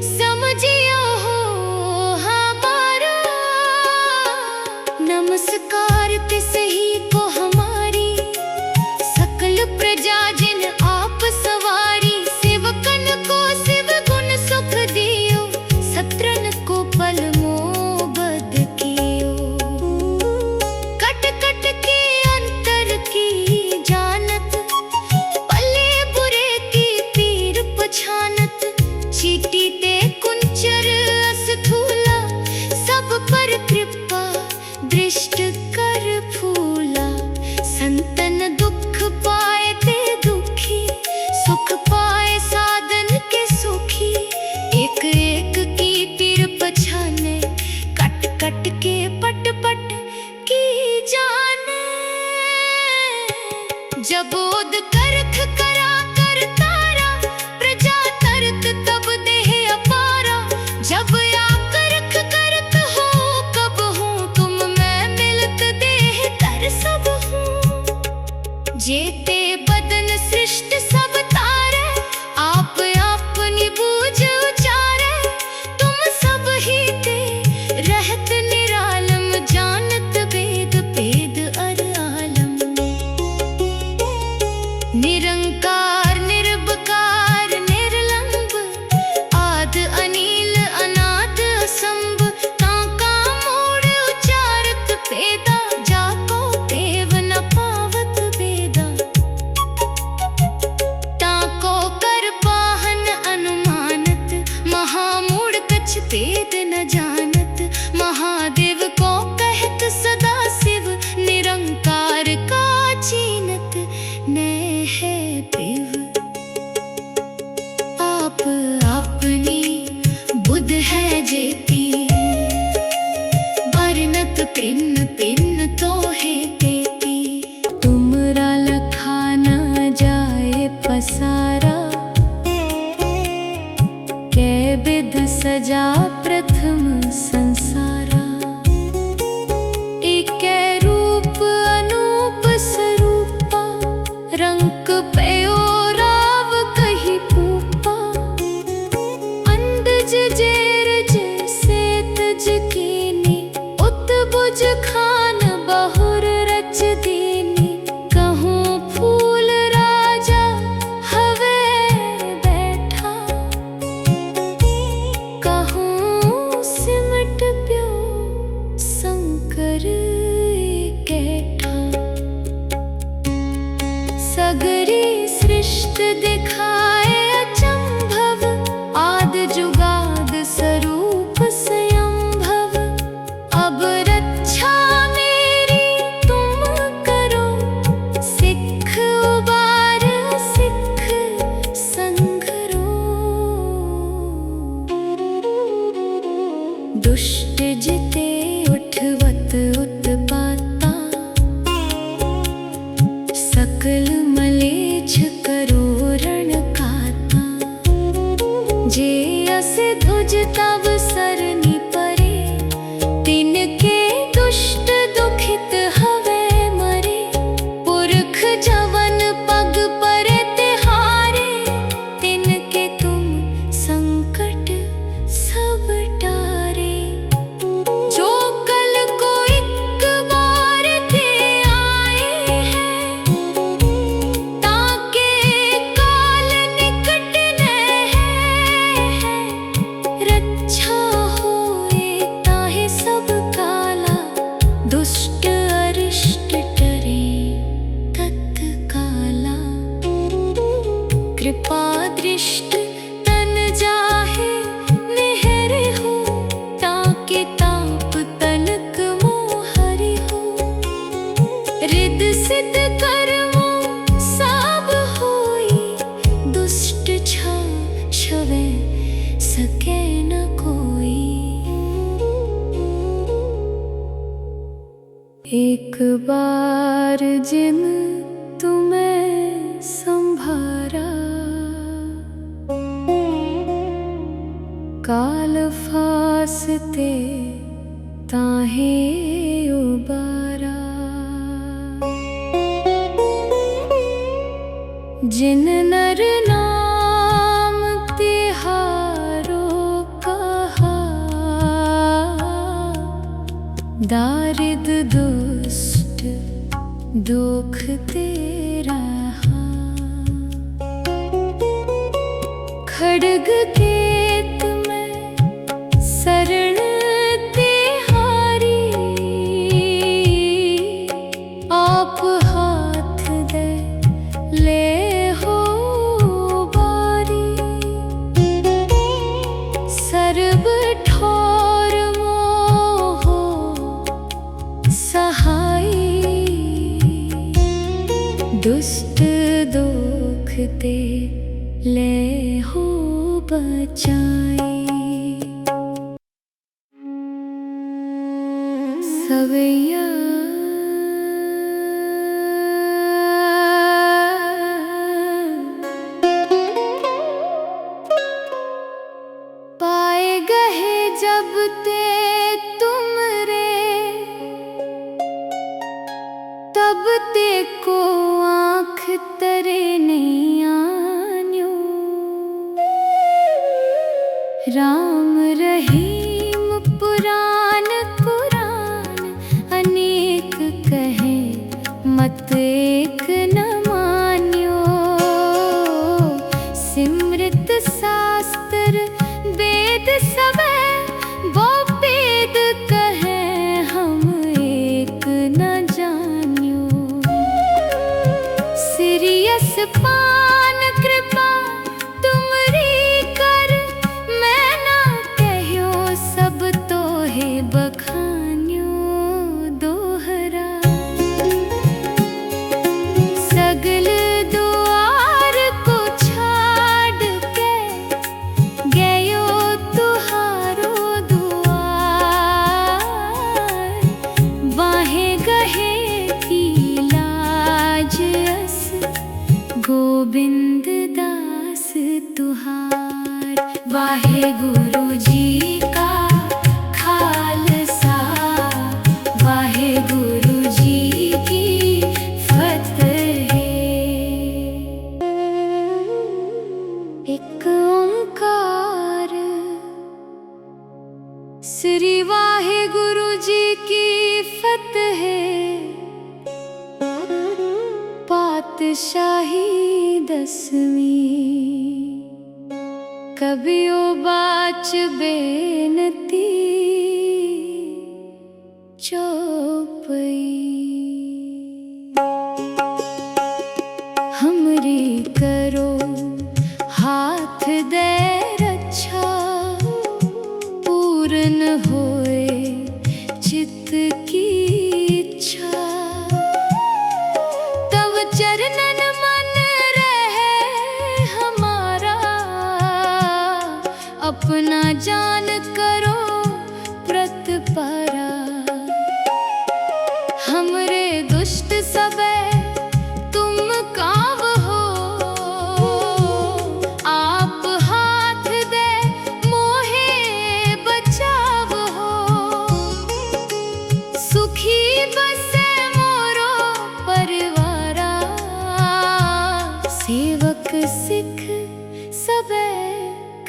समझियो हो हमारा। नमस्कार तिस ही को हमारी, सकल प्रजा जिन आप सवारी। सेवकन को शिव गुण सुख दियो, सत्रन को पल मोबद कियो। कट कट के अंतर की जानत, पले बुरे की पीर पछानत। चीटी ते कुंचर अस्थूला, सब पर कृपा दृष्ट कर फूला। संतन दुख पाए ते दुखी, सुख पाए साधन के सुखी। एक एक की पीर पछाने, कट कट के पट पट की जाने। जबोद करथ करा कर तारा, प्रजा तरत तब देह अपारा। जब आकरख करत हो कब हूँ, तुम मैं मिलत देह तर सब हूँ। जेते बदन सृष्ट सब तारे, आप अपनी बूझ उचारे। तुम सब ही ते रहत निरालम, जानत वेद भेद अर आलम। निरंकार निर्विकार निर्लंब, आद अनील अनाद असंभ। ताका मूढ़ उचारत पेदा, जाको देव न पावत भेदा। ताको कर पाहन अनुमानत, महामूढ़ कछ भेद न जानत। महादेव को कहत सदा शिव, निरंकार का चीनत न है पिव। आप अपनी बुध है जेती, बरनत पिन पिन तो है तेती। तुमरा लखा न जाए पसारा, कै विध सजा प्रथम संसारा। एकै रूप अनूप स्वरूपा, रंक पयो राव कही पूपा। अंदज जेर जैसे तज कीनी, उत्बुझ खान बहुर रच दीनी। कहूँ फूल राजा हवे बैठा, कहूँ सिमट प्यो शंकर कैठा। सगरी सृष्ट दिखाए अचंभव, आद जुगाद स्वरूप स्वयंभव। अब रक्षा मेरी तुम करो, सिख उबार सिख संघरो। दुष्ट जिते उठवत उत्पाता, सकल मलेच्छ करो रण काता। जे अस ध्वज तब सरनी परे, तिनके दुष्ट दुखित हवे मरे। पुरख जवन पग परे तिहारे, तिनके तुम संकट सब टारे। जो कल को एक बार ते आए हैं, ताके काल निकट न है। रक्षा होए ताहे सब काला, दुष्ट अरिष्ट टरे तत्काला। कृपा दृष्ट तन जाहे निहरे हो, ताके ताप तनक मोहरि हो। रिद सिद्ध कर्मो सब होई, दुष्ट छा छवे सके न कोई। एक बार जिन तुम्हें संभारा, काल फासते ताहे उबारा। जिन नर नाम तिहारो कहा, दारिद दुष्ट दुख तेरा। खड्ग केत में शरण तिहारी, आप हाथ दे ले हो बारी। सर्ब ठोर मोहो सहाई, दुष्ट दुख ते ले हो बचाई। सवैया पाए गहे जब ते तुमरे, तब ते को आँख तरे नहीं आन्यो। राम रहीम पुराण कुरान, अनेक कहे मत एक न मान्यो। सिमृत शास्त्र वेद सबे, वो वेद कहे हम एक न जान्यो। सिरियस पान कृपा तुमरी कर, मैं ना कहो सब तो है बखान्यो दोहरा। सगल द्वार को छाड़ के गयो तुहारो द्वार। बाहे गहे की लाज अस, गोविंद दास तुहार। वाहे गुरु जी का खालसा, वाहे गुरु जी की फतेह। एक ओंकार, श्री वाहे गुरु जी की फतेह। पातशाही दसवीं, कबियो बाच बेनती चौपई। हमरी करो हाथ दे रक्षा, पूर्ण होए चित्त की इच्छा। तव चरणन मन रहे हमारा, अपना जान करो प्रतपारा। हमरे दुष्ट सबे तुम काव हो, आप हाथ दे मोहे बचाव हो। सुखी बसे मोरो परिवारा, सेवक सिख सबे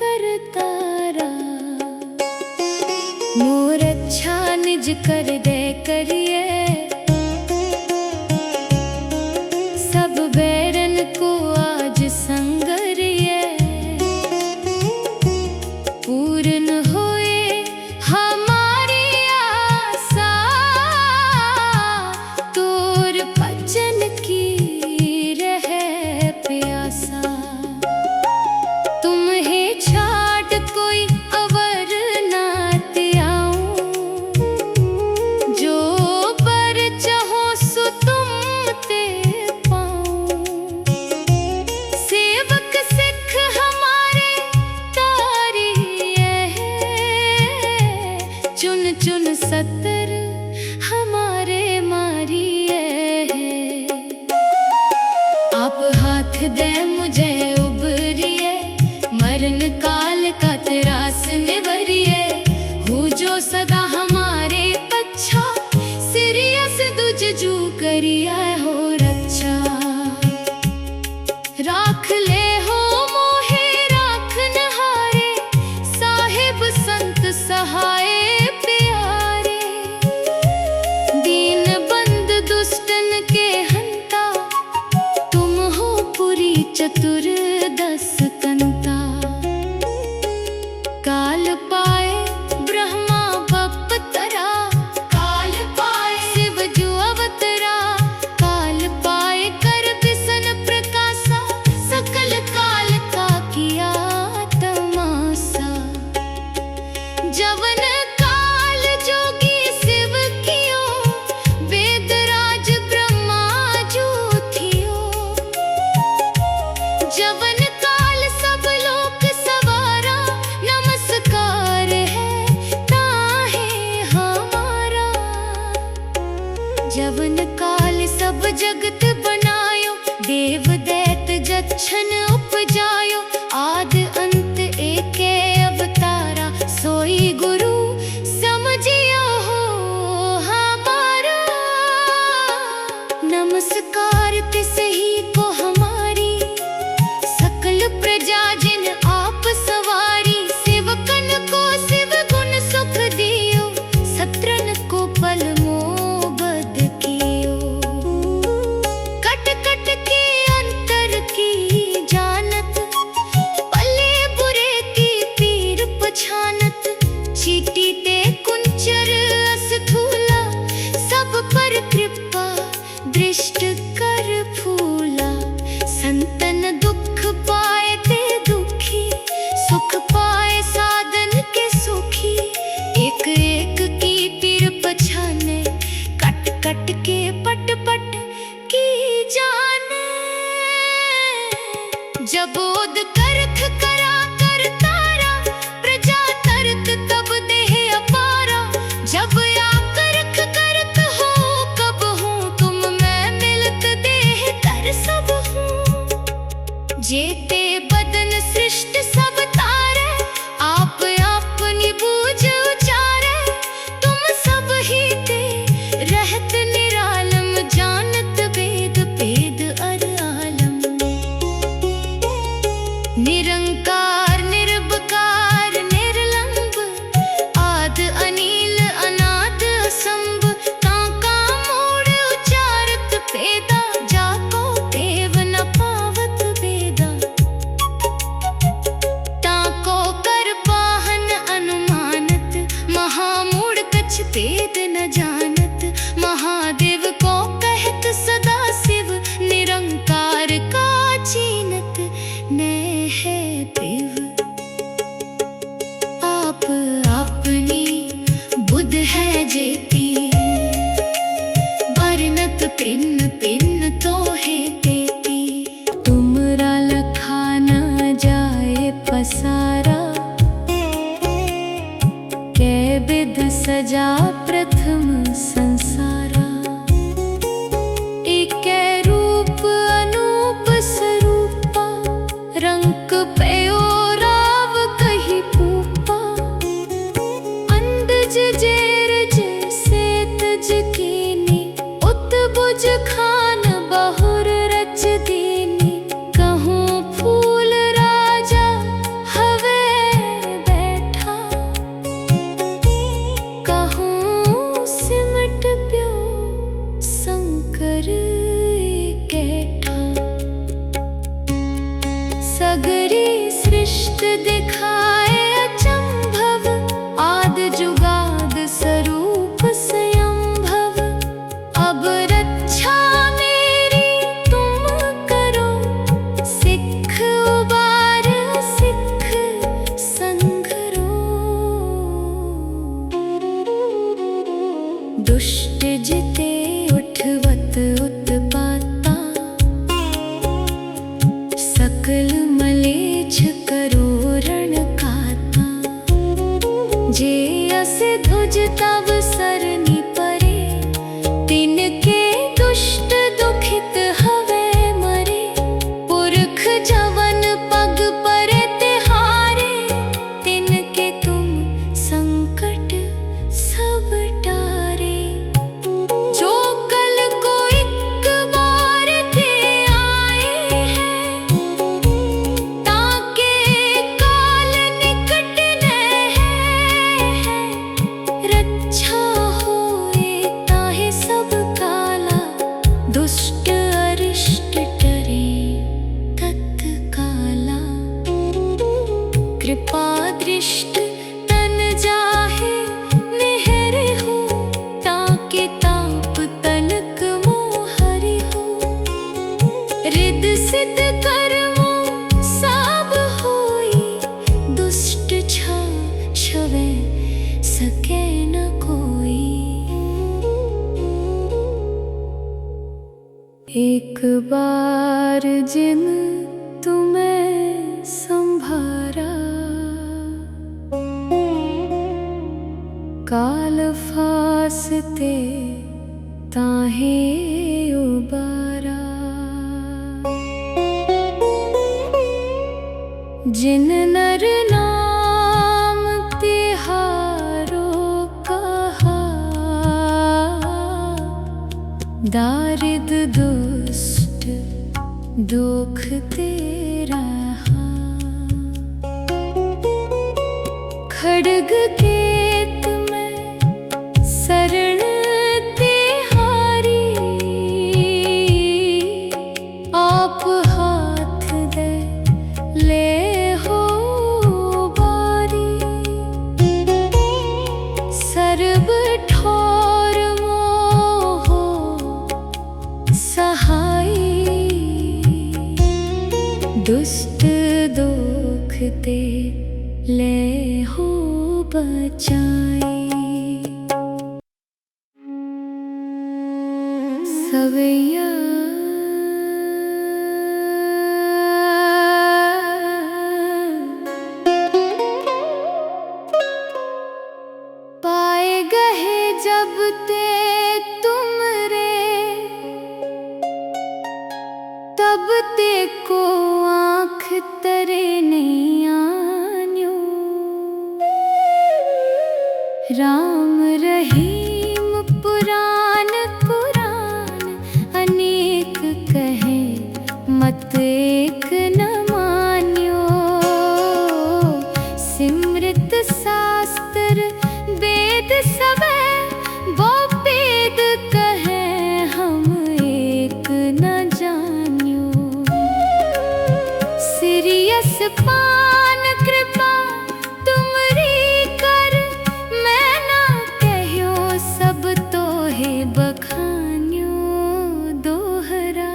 करतारा। मोर अच्छा निज कर दे करिए, सब बैरन को आज संगरिए। पूर्ण होए हमारी आशा, तोर भजन की रहे प्यासा। तुम्हें छाड़ कोई अवर नात आऊं, जो पर चाहो सो तुम ते पाऊं। सेवक सिख हमारे तारी है, चुन चुन सतर हमारे मारी है। आप हाथ दे मुझे उबरिए, मरण काल का त्रास निवरिए। हो जो सदा हमारे जवन काल जोगी शिव कियो, वेदराज ब्रह्मा जो थियो। जवन काल सब लोक सवारा, नमस्कार है ताहे हमारा। जवन काल सब जगत बनायो, देव दैत जच्छन उपजायो। आद अंत एके अवतारा, सोई गुरु समझियो हो हमारा। नमस्कार तिसे ही को हमारी, सकल प्रजा जिन आप सवारी। सेवकन को शिव गुण सुख दियो, सत्रन को पल मोबद कियो। कट कट के अंतर की जानत, पले बुरे की पीर पछानत। चीटी ते कुंचर अस्थूला, सब पर कृपा दृष्ट कर फूला। संतन दुख पाए ते दुखी, सुख पाए साधन के सुखी। एक एक की पीर पछाने, कट कट के पट पट की जाने। जबोद करख करा कर तारा, प्रजा तरत तब देह अपारा। जब आकरख करत हो कब हूँ, तुम मैं मिलत देह कर सब हूँ। जेते बदन सृष्ट सब तारे, आप अपनी बूझ उचारे। तुम सब ही ते रहत निरालम, जानत वेद भेद अर आलम। निरंकार निर्विकार निर्लंब, आद अनील अनाद असंभ। ताका मूढ़ उचारत पेदा, जाको देव न पावत वेदा। ताको कर पाहन अनुमानत, महामूढ़ कछ भेद न जानत। महादेव को कहत सदा शिव, निरंकार का चीनत न है पिव। आप अपनी बुध है जेती, बरनत पिन पिन तो है तेती। तुमरा लखा न जाए पसारा, कै विध सजा प्रथम संसारा। एकै रूप अनूप स्वरूपा, रंक पयो राव कही पूपा। अंदज जेर जैसे तज कीनी, उत्बुज खान बहुर रच दीनी। कहूँ फूल राजा हवे बैठा, कहूँ सिमट प्यो शंकर कैठा। सगरी सृष्ट दिखाए अचंभव, आद जुगाद स्वरूप स्वयंभव। अब रक्षा मेरी तुम करो, सिख उबार सिख संघरो। दुष्ट जिते उठवत उत्पाता, सकल मलेच्छ करो रण खाता। जे अस ध्वज तव सरनी परे, तिनके दुष्ट दुखित हवे मरे। पुरख जवन पग परे तिहारे, तिनके तुम संकट सब टारे। जो कल को एक बार थे आए हैं, ताके काल निकट न है। रक्षा सके न कोई। एक बार जिन तुम्हें संभारा, काल फासते ताहे उबारा। जिन नर नाम तिहारो कहा, दारिद दुष्ट दुख तेरा। खड्ग केत में शरण तिहारी, आप हाथ दे ले हो बारी। सर्ब ठोर मोहो सहाई, दुष्ट दुखते ले हो बचाई। सवैया पाए गए जब ते तुमरे, तब ते को आँख तरे नहीं आन्यो। राम रहीम पुराण कुरान अनेक कहे, मत एक न मान्यो। सिमृत शास्त्र वेद सबे, वो वेद कहे हम एक न जान्यो। सिरियस पान कृपा तुमरी कर, मैं ना कहो सब तो है बखान्यो दोहरा।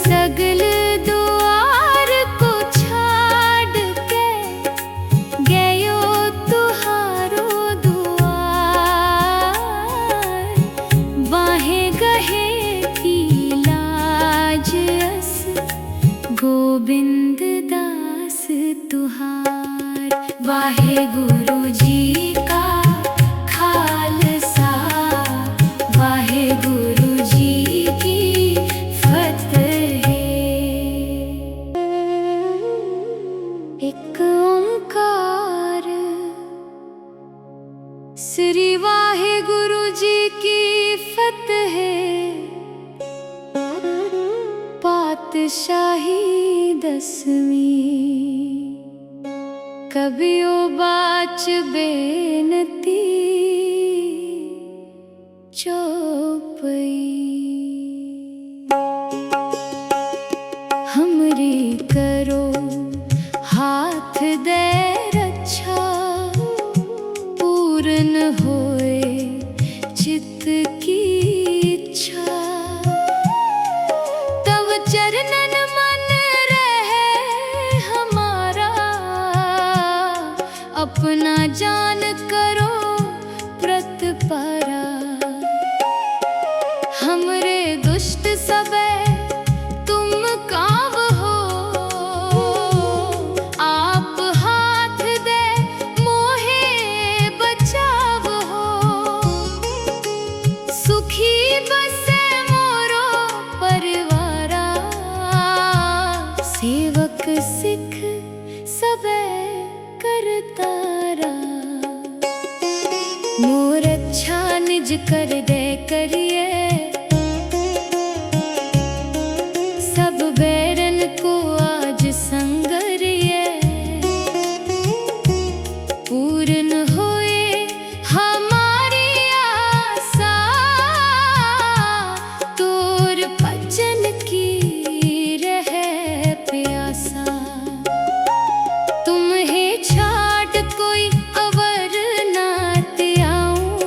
सगल द्वार को छाड़ के गयो तुहारो द्वार। वाहे गहे की लाज अस, गोविंद दास तुहार। वाहे गुरु जी का खालसा, वाहे गुरु जी की फतेह। एक ओंकार, श्री वाहे गुरु जी की फतेह। पातशाही दसवीं, कबियो बाच बेनती चौपई। हमरी करो हाथ दे रक्षा, पूर्ण होए चित्त की इच्छा। तव चरणन मन रहे हमारा, अपना जान करो प्रतपारा। हमरे दुष्ट सबे तुम काव हो, आप हाथ दे मोहे बचाव हो। सुखी बसे मोरो परिवारा, सेवक सिख सबे करतारा। मोर अच्छा निज कर दे करिए, सब बैरन को आज संगरिए। पूर्ण होए हमारी आशा, तोर भजन की रहे प्यासा। तुम्हें छाड़ कोई अवर ना त्याऊं,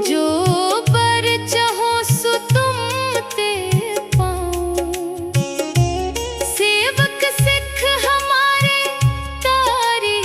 जो पर चाहो सो तुम ते पाऊं। सेवक सिख हमारे तारी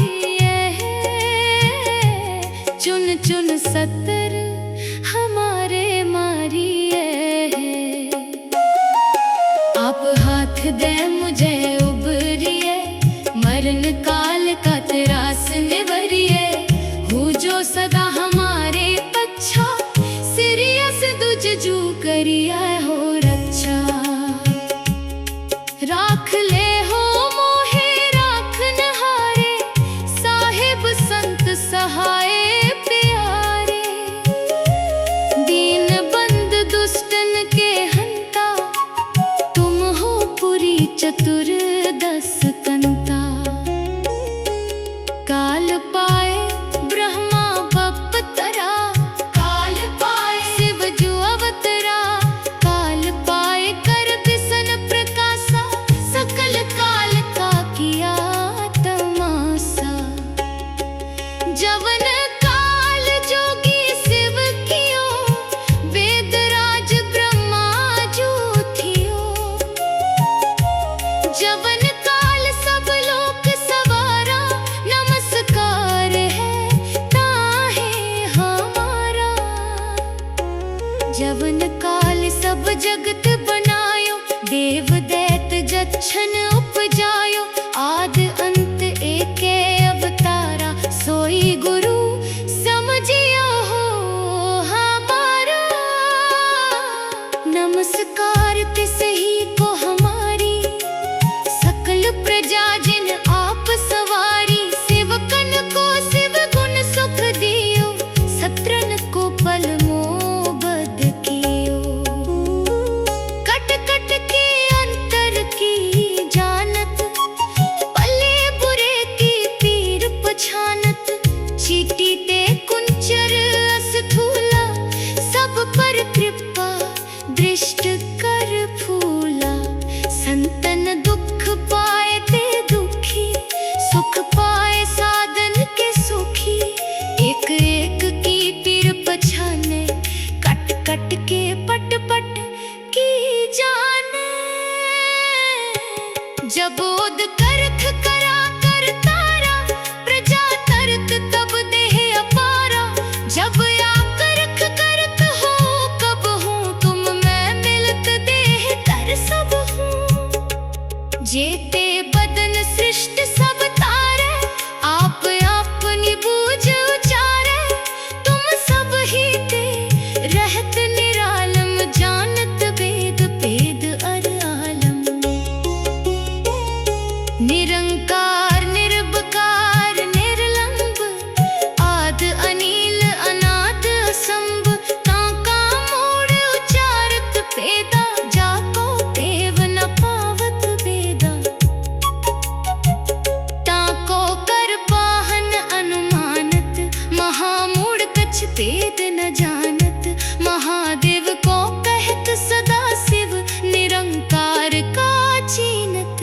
वेद न जानत, महादेव को कहत सदा शिव, निरंकार का चीनत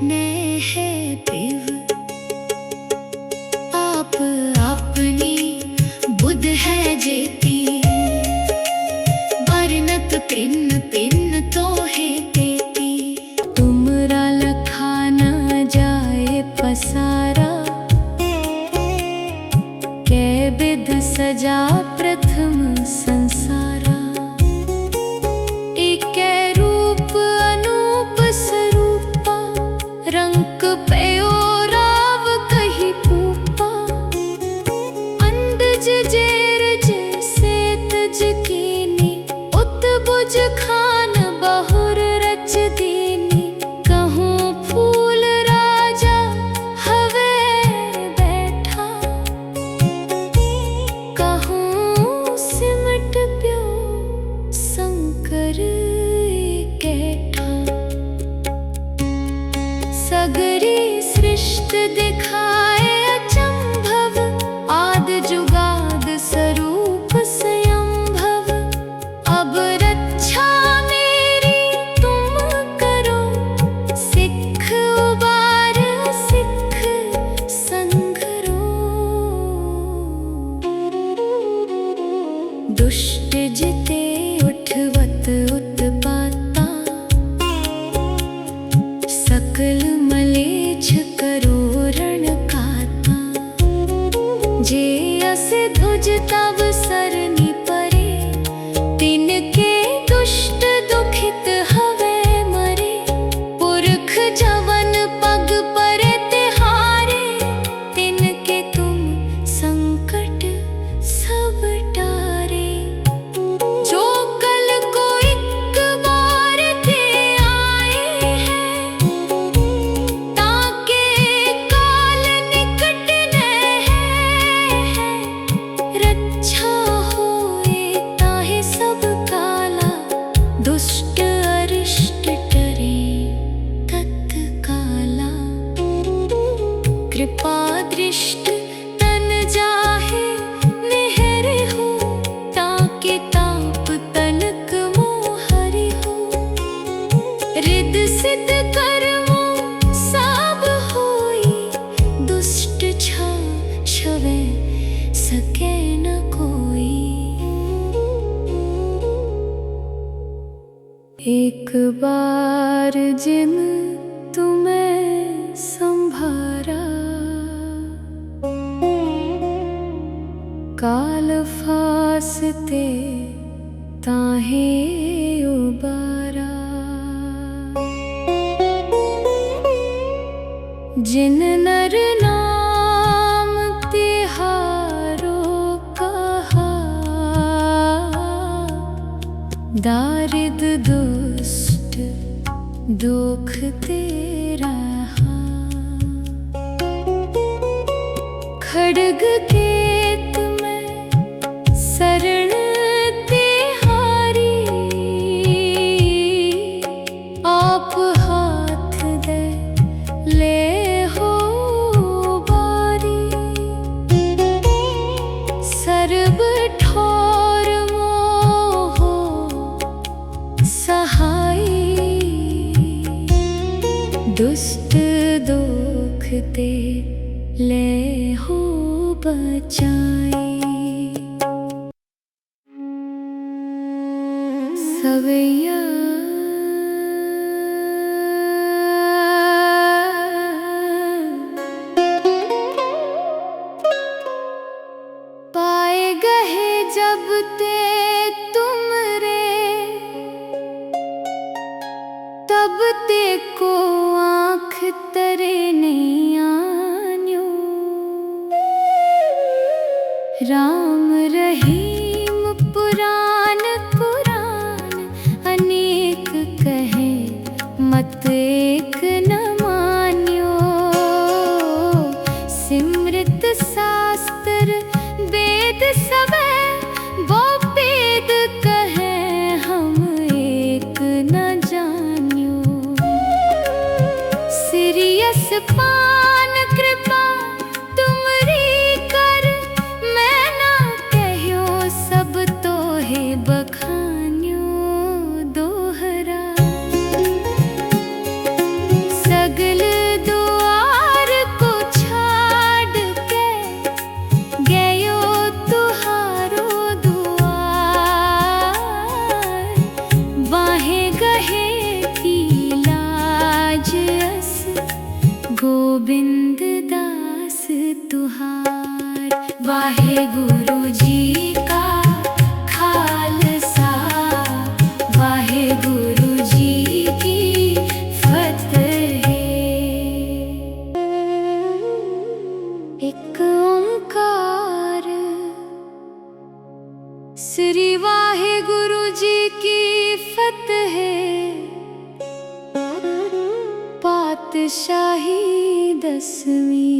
ने है पिव। आप अपनी बुध है जेती, बरनत पिन पिन तो है तेती। तुमरा लखा न जाए पसारा, कै विध सजा प्रथम संसारा। एकै रूप अनूप स्वरूपा, रंक पयो राव कही पूपा। अंदज जेर जैसे तज कीनी, उत बुझ खान बहुर रच दीनी। कहूँ फूल राजा हवे बैठा, कहूँ सिमट प्यो शंकर कैठा। सगरी सृष्टि दिखाए अचंभव, आद जुगाद स्वरूप स्वयंभव। अब रक्षा मेरी तुम करो, सिख उबार सिख संघरो। दुष्ट जिते उठवत उत्पाता, सकल मलेच्छ करो रण खाता। जे अस ध्वज तब सरनी परे, तिनके दुष्ट दुखित हवे मरे। पुरख जवन पग परे तिहारे, तिनके तुम संकट सब टारे। जो कल को एक बार ते आए हैं, ताके काल निकट न है। रक्षा होए ताहे सब काला, दुष्ट अरिष्ट टरे तत्काला। कृपा दृष्ट तन जाहे निहरे हो, ताके ताप तनक मोह हरि हो। रिद सिद्ध कर्मो सब होई, दुष्ट छा छवे सके न कोई। एक बार जिन तुम्हें संभारा, काल फासते ताहे उबारा। जिन नर नाम तिहारो कहा, दारिद दुष्ट दुख तेरा। खड्ग केत में शरण तिहारी, आप हाथ दे ले हो बारी। सर्ब ठोर मोहो सहाई, दुष्ट दुखते ले हो बचाई। सवैया पाए गहे जब ते तुम रे, तब ते को आँख तरे नहीं आन्यो। राम रहीम पुराण पुराण, अनेक कहे मत एक न मान्यो। सिमृत शास्त्र वेद सबे, वो वेद कहे हम एक न जान्यो। सिरियस पान कृपा तुमरी कर, मैं ना कहियो वाहे गुरु जी का खालसा, वाहे गुरु जी की फतेह। एक ओंकार श्री वाहे गुरु जी की फतेह। पातशाही दसवीं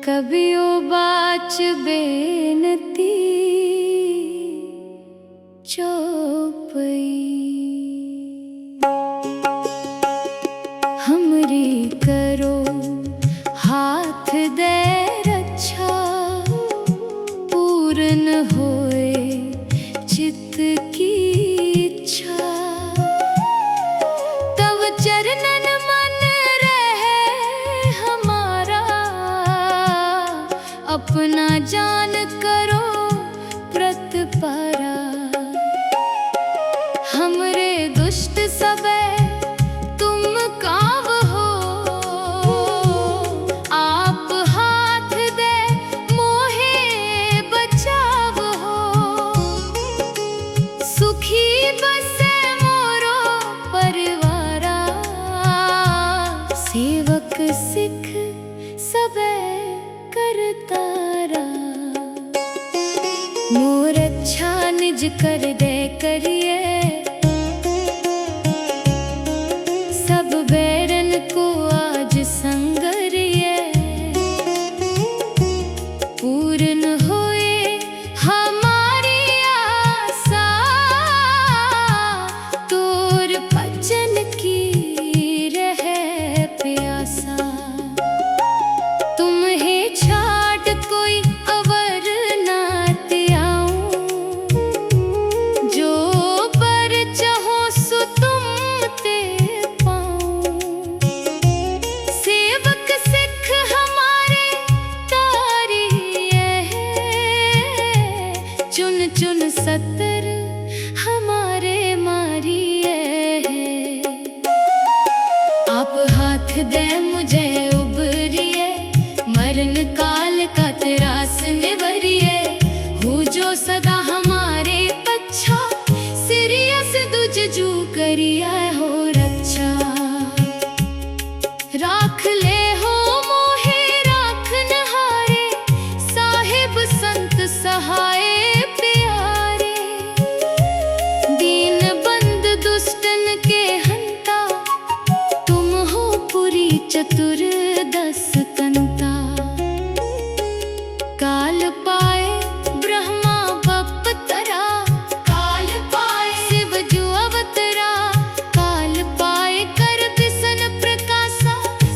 कबियो बाच बेनती चौपई। हमरी करो हाथ दे रक्षा, पूर्ण होए चित्त की इच्छा। तव चरणन मन रहे हमारा, अपना जान करो प्रतिपारा। हमरे दुष्ट सबे तुम काव हो, आप हाथ दे मोहे बचाव हो। सुखी बसे मोरो परिवारा, सेवक सिख सबे करतारा। मोर अच्छा निज कर दे करिए, सब बैरन को आज संगरिए। पूर्ण होए हमारी आशा, तोर भजन की रहे प्यासा। तुम्हें छाड़ कोई अवर ना त्याऊं, जो पर चाहो सो तुम ते पाऊं। सेवक सिख हमारे तारी है, चुन चुन सतर हमारे मारी है। आप हाथ दे मुझे उबरिए, मरण काल का त्रास निवरिए। हो जो सदा हमारे पच्छा, सिरियस दुज जू करिया हो रक्षा। राख ले हो मोहे राख नहारे, साहिब संत सहाय प्यारे। दीन बंद दुष्टन के हंता, तुम हो पुरी चतुर दस कंता। काल पाए ब्रह्मा बपतरा, काल पाए शिव जो अवतरा। काल पाए कर बिसन प्रकाशा,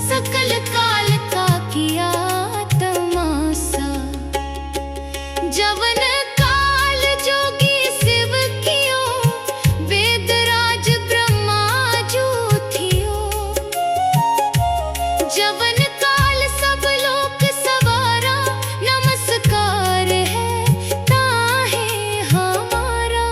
सकल काल का किया तमाशा। जवन काल जोगी शिव कियो, वेदराज ब्रह्मा जो थियो। जवन काल सब लोक सवारा, नमस्कार है ताहे हमारा।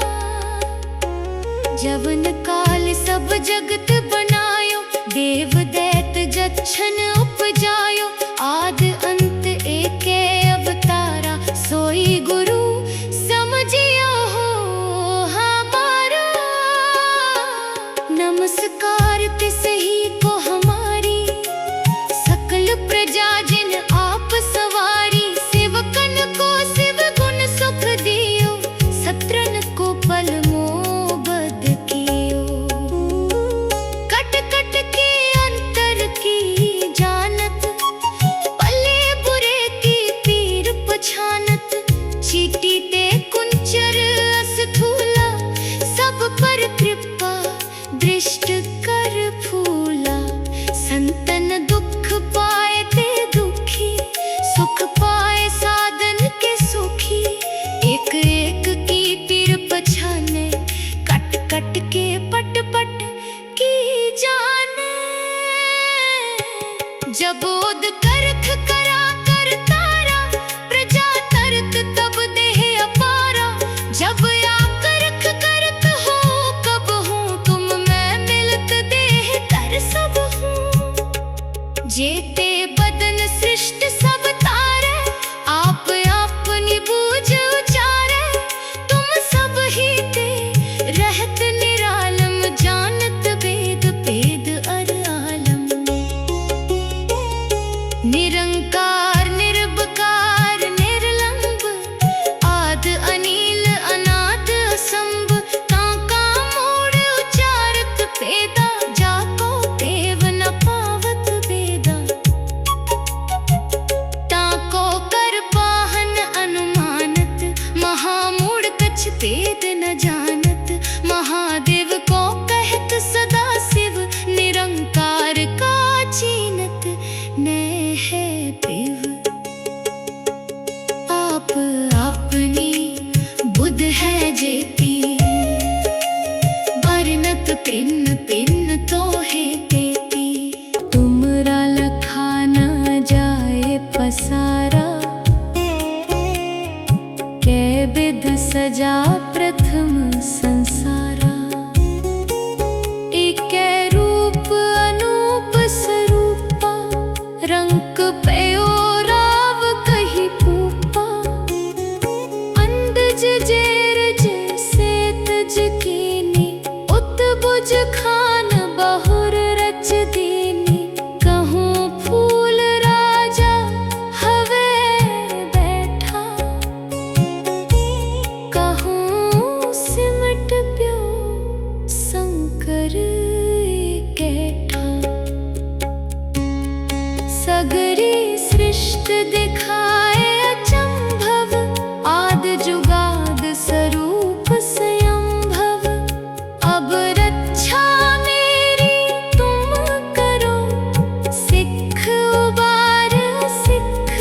जवन काल सब जगत बनायो, देव दैत जच्छन उपजायो। आद अंत एके अवतारा, सोई गुरु समझियो हो हमारा। नमस्कार तिसही को हमारी, सकल प्रजा जिन आप सवारी। सेवकन को शिव गुण सुख दियो, सत्रन को पल मोबद कियो। कट कट के अंतर की जानत, पले बुरे की पीर पछानत। चीटी ते कुंचर अस्थूला, सब पर कृपा दृष्ट कर फूला। संतन दुख पाए ते दुखी, सुख पाए साधन के सुखी। एक एक की पीर पछाने, कट कट के पट पट की जाने। जबोद करख करा कर तारा, प्रजा तरत तब देह अपारा। जब आकरख करत हो कब हूँ, तुम मैं मिलत देह कर सब हूँ। जेते बदन सृष्ट सब तारा, वेद न जानत, महादेव को कहत सदा शिव, निरंकार का चीनत न है पिव। आप अपनी बुध है जेती, बरनत पिन पिन तो है तेती। तुमरा लखा न जाए पसारा, कै विध सजा प्रथम संसारा। एकै रूप अनूप स्वरूपा, रंक पयो राव कही पूपा। अंदज जेर जैसे तज कीनी, उत बुझ खान बहुर रच दीनी। कहूँ फूल राजा हवे बैठा, कहूँ सिमट प्यो शंकर कैठा। सगरी सृष्टि दिखाए अचंभव, आद जुगाद स्वरूप स्वयंभव। अब रक्षा मेरी तुम करो, सिख उबार सिख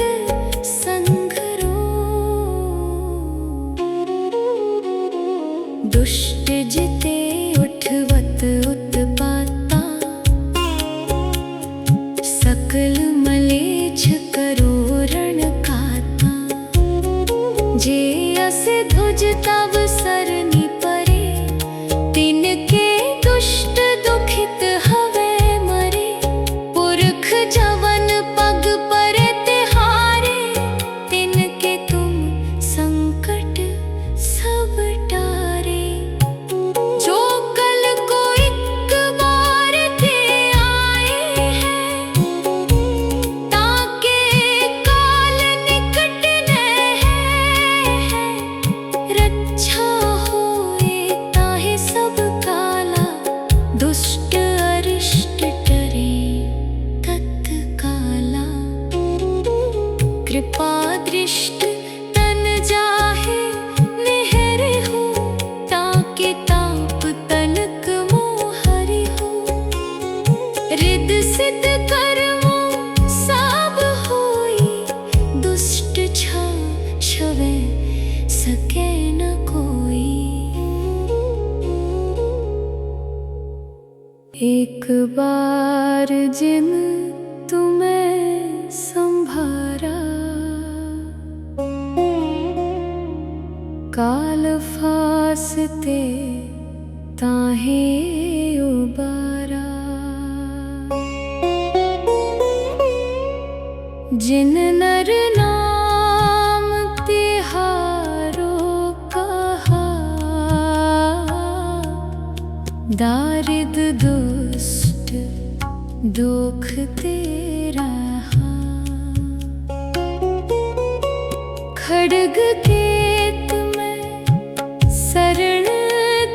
संघरो। दुष्ट जिते उठवत उत्पाता, सकल मलेच्छ करो रण खाता। जे अस ध्वज तव सरनी परे, तिनके दुष्ट दुखित हवे मरे। पुरख जवन पग परे तिहारे, तिनके तुम संकट सब टारे। जो कल को एक बार ते आए हैं, ताके काल निकट न है। रक्षा होए ताहे सब काला, दुष्ट अरिष्ट टरे तत्काला। कृपा दृष्ट तन जाहे निहर हो, ताके ताप तनक मोहरि हो। रिद सिद्ध कर्मो सब होई, दुष्ट छा छवे सके न कोई। एक बार जिन तुम्हें संभारा, काल फासते ताहे उबारा। जिन नर नाम तिहारो कहा, दारिद दुष्ट दुख तेरा। खड्ग केत में शरण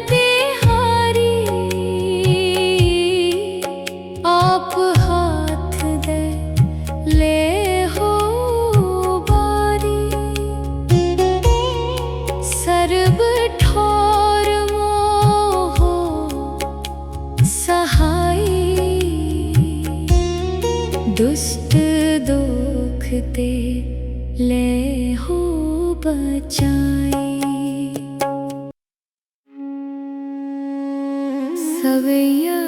तिहारी, आप हाथ दे ले हो बारी। सर्व ठोर मोह सहाई, दुष्ट दुखते ले हो बचाई। सवैया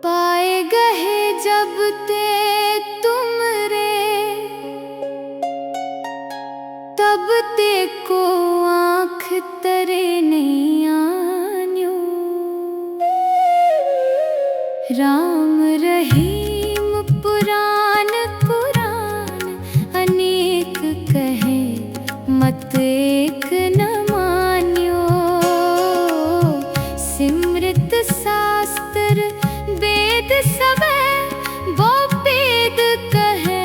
पाए गहे जब ते तुम रे, तब ते को आँख तरे नहीं आन्यो। राम रहीम पुराण पुराण, अनेक कहे मत एक न मान्यो। सिमृत शास्त्र वेद सबे, वो वेद कहे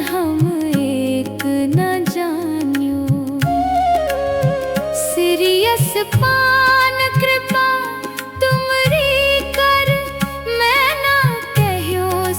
हम एक न जान्यो। सिरियस पान कृपा तुमरी कर, मैं ना कहियो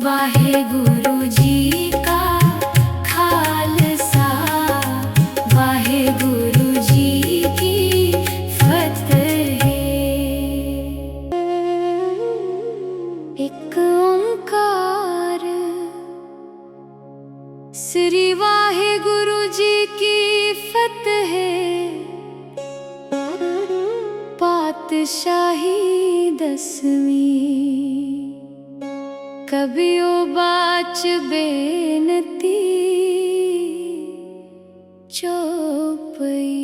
वाहे गुरु जी का खालसा, वाहे गुरु जी की फतेह। एक ओंकार श्री वाहे गुरु जी की फतेह। पातशाही 10वीं कबियो बाच बेनती चौपई।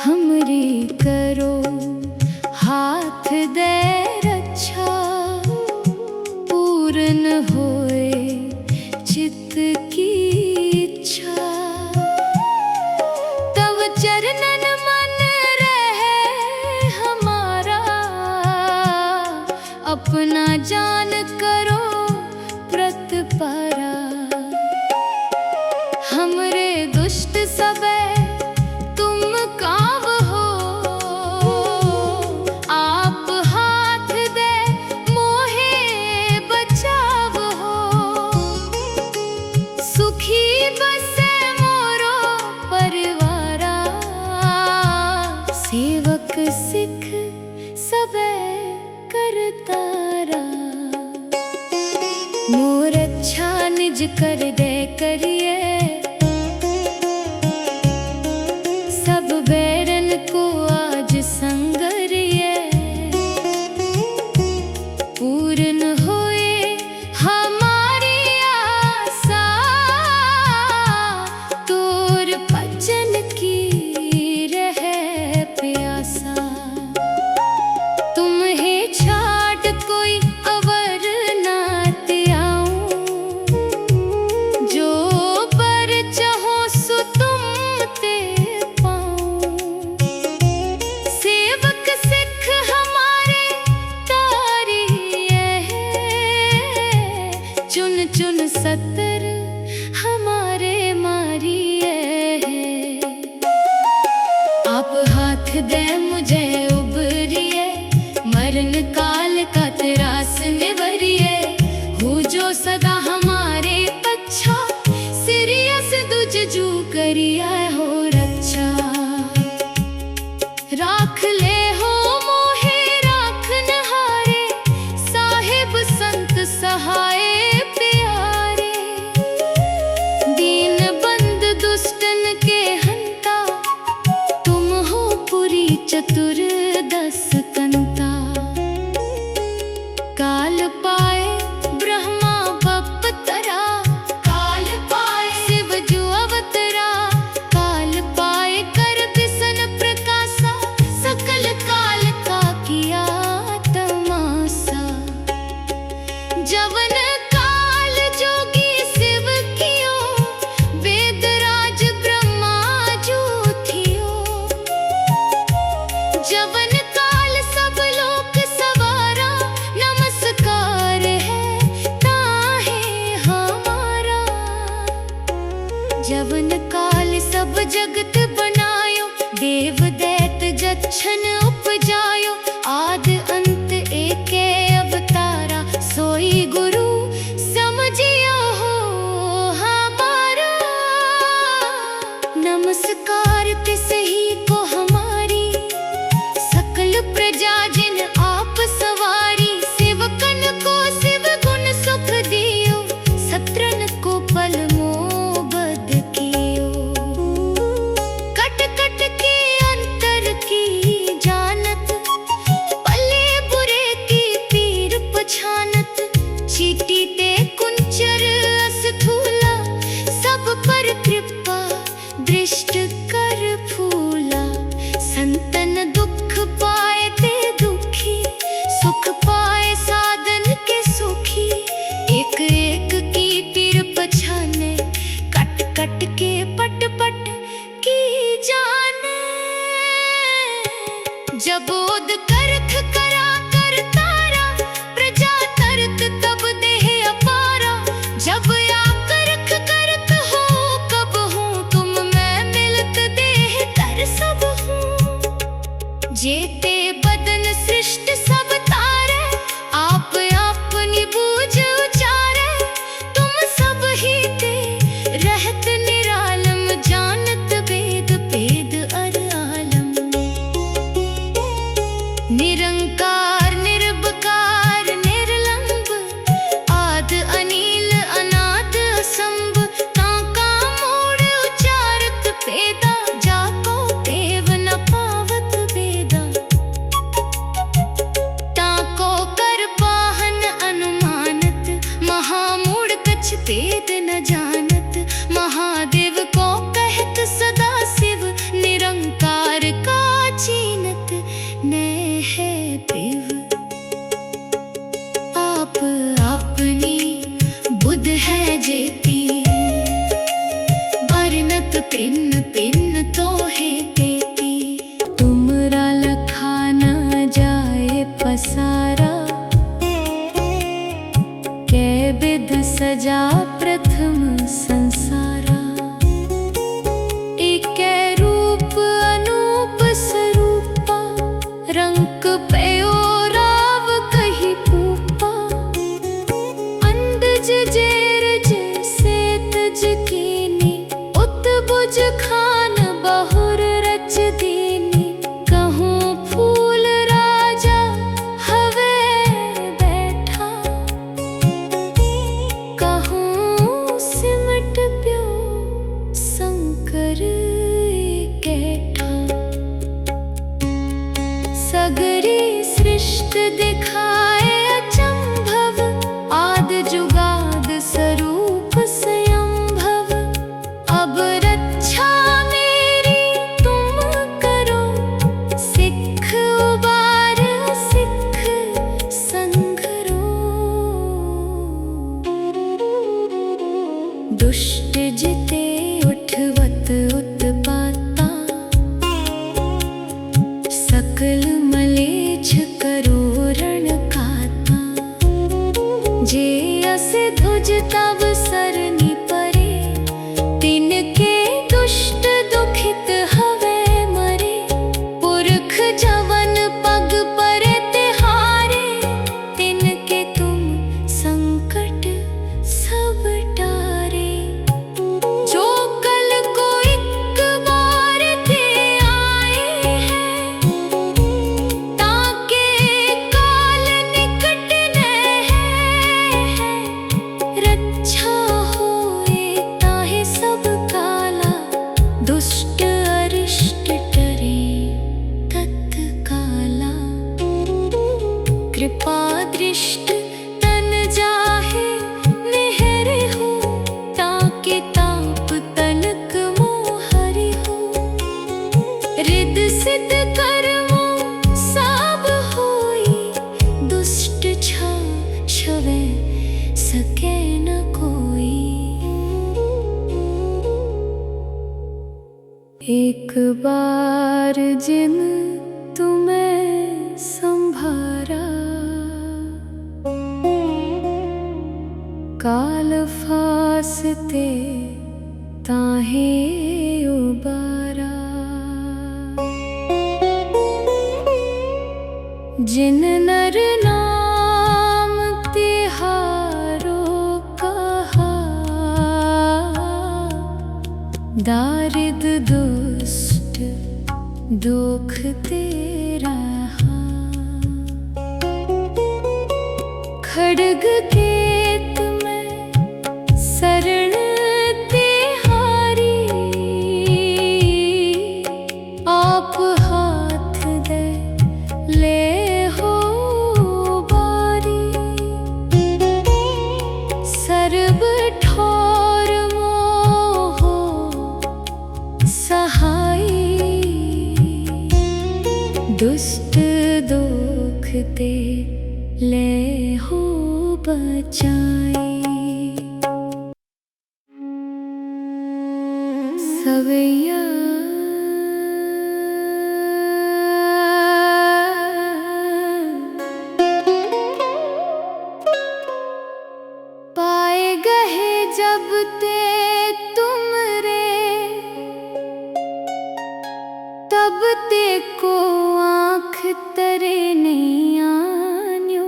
हमरी करो हाथ दे रक्षा, पूर्ण होए चित्त की इच्छा। तव चरणन मन रहे हमारा, अपना जान करो प्रतपारा। हमरे दुष्ट सबे तुम काव हो, आप हाथ दे मोहे बचाव हो। सुखी बसे मोरो परिवारा, सेवक सिख सबे करतारा। मोर अच्छा निज कर दे करिए, सब बैरन को आज संगरिए। पूर्ण होए हमारी आशा, तोर भजन की रहे प्यासा। तुम्हें छाट कोई अवर ना त्याऊं, जो पर चाहो सो तुम ते पाऊं। सेवक सिख हमारे तारी है, चुन चुन सतर हमारे मारी है। आप हाथ दे मुझे उबरिए, मरण काल का त्रास निवरिए। हो जो सदा हमारे पच्छा, सिरियस दुज जू करिया हो रक्षा। राख ले हो मोहे राखन हारे, साहिब संत सहाय प्यारे। दीन बंद दुष्टन के हंता, तुम हो पुरी चतुर 10 कंता। काल पाए ब्रह्मा बपतरा, काल पाए शिव जो अवतरा। काल पाए कर बिसन प्रकाशा, सकल काल का किया तमाशा। जवन काल जोगी शिव कियो, वेदराज ब्रह्मा जो थियो। जवन काल सब लोक सवारा, नमस्कार है ताहे हमारा। जवन काल सब जगत बनायो, देव दैत जच्छन उपजायो। आद अंत एके अवतारा, सोई गुरु समझियो हो हमारा। नमस्कार तिसे ही को हमारी, सकल प्रजा जिन आप सवारी। सेवकन को शिव गुण सुख दियो, सत्रन को पल मोबद कियो। कट कट के अंतर की जानत, पले बुरे की पीर पछानत। चीटी ते कुंचर अस्थूला, सब पर कृपा दृष्ट कर फूला। संतन दुख पाए ते दुखी, सुख पाए साधन के सुखी। एक एक की पीर पछाने, कट कट के पट पट की जाने। जबोद करख करा कर तारा, प्रजा तरत तब देह अपारा। जब या करख करत हो कब हूँ, तुम मैं मिलत देह कर सब हूँ। जेते बदन सृष्ट सब तारे, निरंकार निर्विकार निर्लंब आद अनील अनाद असंभ ताका मूढ़ उचारत पेदा जाको देव न पावत वेदा ताको कर पाहन अनुमानत महामूढ़ कछ भेद न जानत महादेव को कहत सदा शिव निरंकार का चीनत न है पिव आप अपनी बुध है जेती बरनत पिन पिन तो है तेती तुमरा लखा न जाए पसारा कै विध सजा प्रथम संसारा एकै रूप अनूप स्वरूपा रंक पयो राव कही पूपा अंदज जेरज सेतज कीनी उत बुझ खान बहुर रच दीनी कहूँ फूल राजा हवे बैठा कहूँ सिमट प्यो शंकर कैठा सगरी सृष्टि दिखाए अचंभव आद जुगाद स्वरूप स्वयंभव अब रक्षा मेरी तुम करो सिख उबार सिख संघरो दुष्ट जिते उठवत उत्पाता सकल मलेच्छ करो रण खाता जे अस ध्वज तब सरनी परे तिनके दुष्ट दुखित हवे मरे पुरख जवन पग परे तिहारे तिनके तुम संकट सब टारे जो कल को एक बार थे आए हैं ताके काल निकट न है रक्षा होए ताहे सब काला दुष्ट अरिष्ट टरे तत्काला कृपा दृष्ट तन जाहे निहर हो ताके ताप तनक मोहरि हो रिद सिद्ध कर्मो सब होई दुष्ट छा छवे सके न कोई एक बार जिन तुम्हें संभारा काल फासते ताहे उबारा जिन नर नाम तिहारो कहा दारिद दुष्ट दुख तेरा खड्ग केत में शरण तिहारी आप हाथ दे ले हो बारी सर्व ठोर मोह सहाई दुष्ट दुखते ले हो बचाई सवैया पाए गहे जब ते तुम रे तब ते को आँख तरे नहीं आन्यो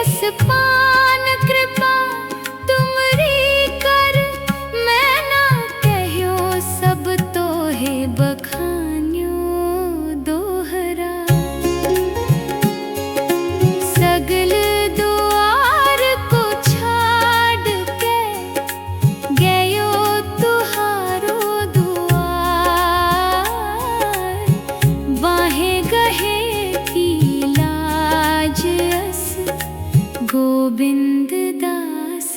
यस पान कृपा तुमरी कर, मैं ना कहो सब तो है बखान्यो दोहरा। सगल द्वार को छाड़ के गयो तुहारो दुआर, बाहे गहे की लाज अस गोविंद दास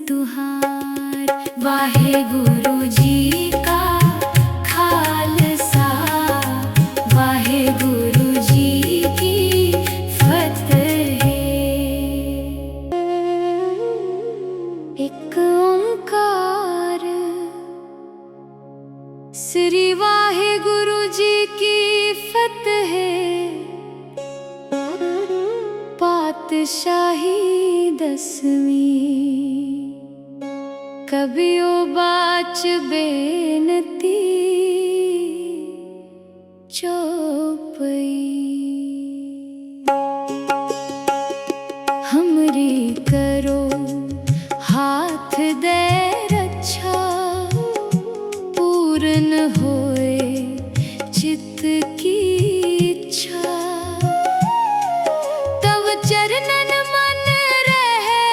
तुहार। वाहे गुरु जी का खालसा, वाहे गुरु जी की फतेह। एक ओंकार श्री वाहे गुरु जी की फतेह। पातशाही 10वीं कबियो बाच बेनती चौपई। हमरी करो हाथ दे रक्षा, पूर्ण होए चित्त की इच्छा। तव चरणन मन रहे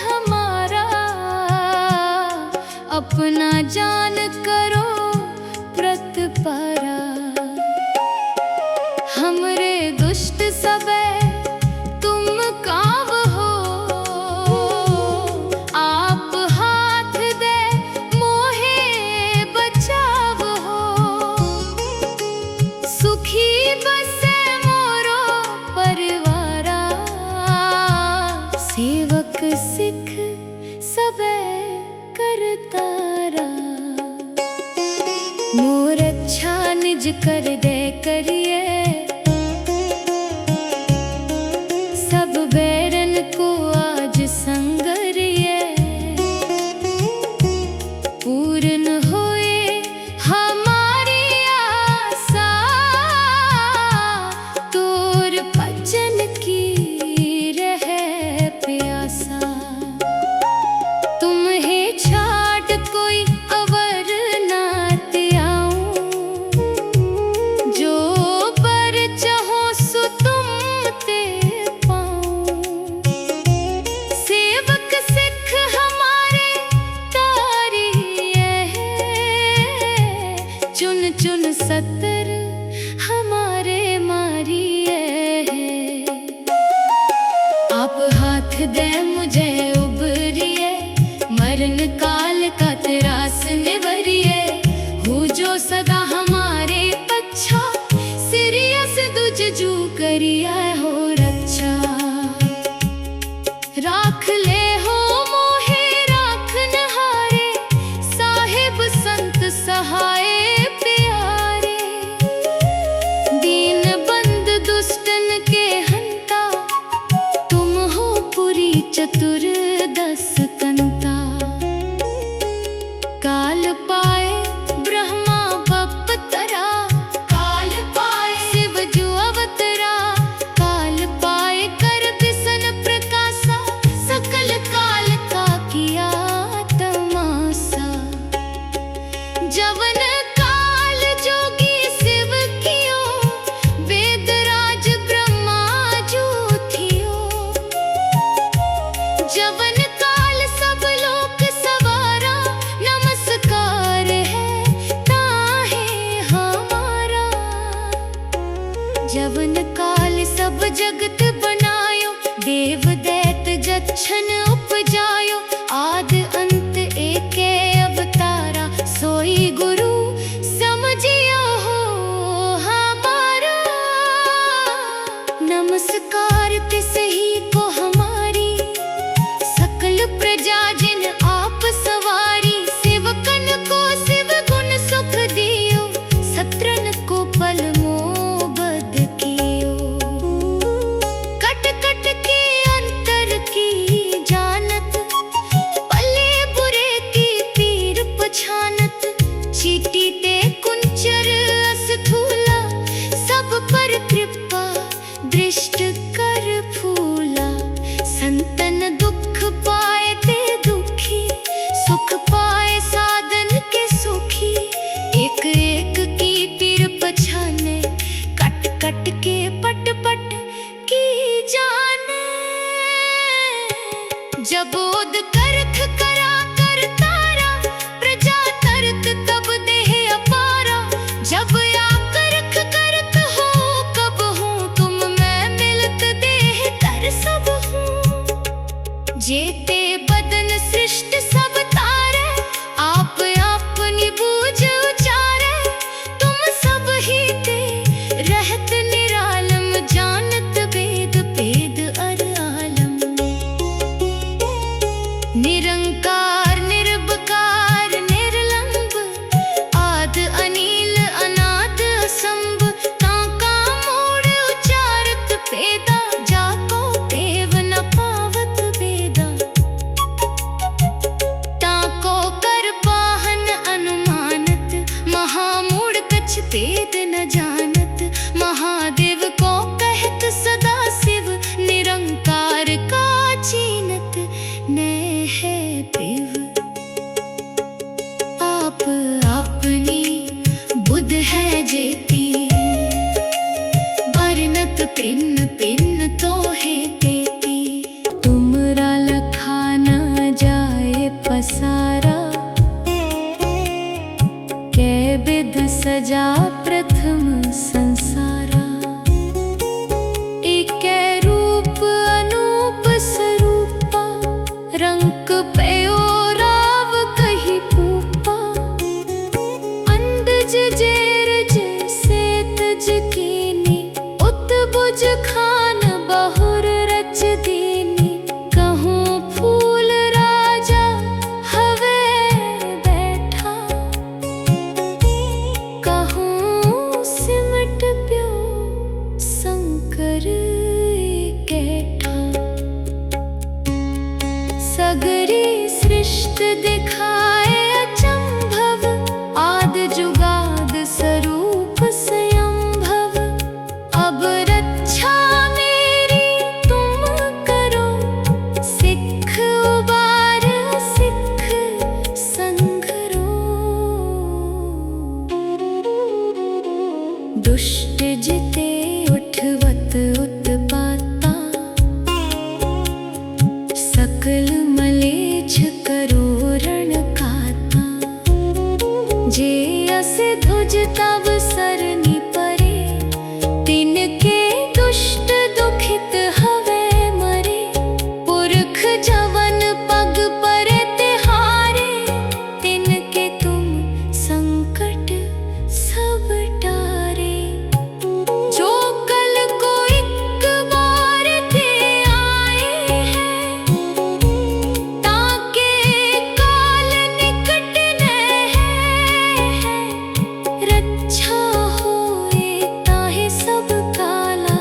हमारा, अपना जान करो प्रतपारा। हमरे दुष्ट सबे तुम काव हो, आप हाथ दे मोहे बचाव हो। सुखी बसे मोरो परिवारा, सेवक सिख सबे करतारा। मोर अच्छा निज कर दे करिए, सब बैरन को आज संगरिए। पूर्ण होए हमारी आशा, तोर भजन की रहे प्यासा। तुम्हें छाड़ कोई अवर ना त्याऊं, जो पर चाहो सो तुम ते पाऊं। सेवक सिख हमारे तारी है, चुन चुन सतर हमारे मारी है। आप हाथ दे मुझे उबरिए, मरण काल का त्रास निवरिए। हो जो सदा हमारे पच्छा, सिरियस दुज जू करिया हो रक्षा। राख ले हो मोहे राख नहारे, साहिब संत सहाय प्यारे। दीन बंद दुष्टन के हंता, तुम हो पुरी चतुर्दश कंता। काल पाए ब्रह्मा बपतरा, काल पाए शिव जो अवतरा। काल पाए कर बिसन प्रकाशा, सकल काल का किया तमाशा। जवन काल जोगी शिव कियो, वेदराज ब्रह्मा जो थियो। जवन काल सब लोक सवारा, नमस्कार है ताहे हमारा। जवन काल सब जगत बनायो, देव दैत जच्छन उपजायो। आद अंत एके अवतारा, सोई गुरु समझियो हो हमारा। नमस्कार तिस ही को हमारी, सकल प्रजा जिन आप सवारी। सेवकन को शिव गुण सुख दियो, सत्रन को पल मोबद कियो। कट कट के अंतर की जान संतन दुख पाए ते दुखी, सुख पाए साधन के सुखी। एक एक की पीर पछाने, कट कट के पट पट की जाने। जब ओद करख करा कर तारा, प्रजा तरत तब देह अपारा। जब या करख करत हो कब हूँ, तुम मैं मिलत देह कर सब हूँ। जेते बदन सृष्ट सब तारे, आप अपनी बूझ उचारे। तुम सब ही ते रहत निरालम, जानत वेद भेद अर आलम। निरंकार निर्विकार निर्लंब, आद अनील अनाद असंभ। ताका मूढ़ उचारत पेदा, जाको देव न पावत वेदा। ताको कर पाहन अनुमानत, महामूढ़ कछ भेद न जानत। महादेव को कहत सदा शिव, निरंकार का चीनत न है पिव। आप अपनी बुध है जेती, बरनत पिन पिन तो है तेती। तुमरा लखा न जाए पसारा, कै विध सजा प्रथम संसारा। एकै रूप अनूप स्वरूपा, रंक पयो राव कही पूपा। अंडज जेर जैसे तज कीनी, उत बुझ खान बहुर रच दीनी। कहूँ फूल राजा हवे बैठा, कहूँ सिमट प्यो शंकर कैठा। सगरी सृष्ट दिखाए अचंभव, आद जुगाद स्वरूप स्वयंभव। अब रक्षा मेरी तुम करो, सिख उबार सिख संघरो। दुष्ट जिते उठवत उत्पाता, सकल मलेच्छ करो रण काता। जे अस ध्वज तब सरनी परे, तिनके दुष्ट दुखित हवे मरे। पुरख जवन पग परे तिहारे, तिनके तुम संकट सब टारे। जो कल को एक बार ते आए हैं, ताके काल निकट न है। रक्षा होए ताहे सब काला,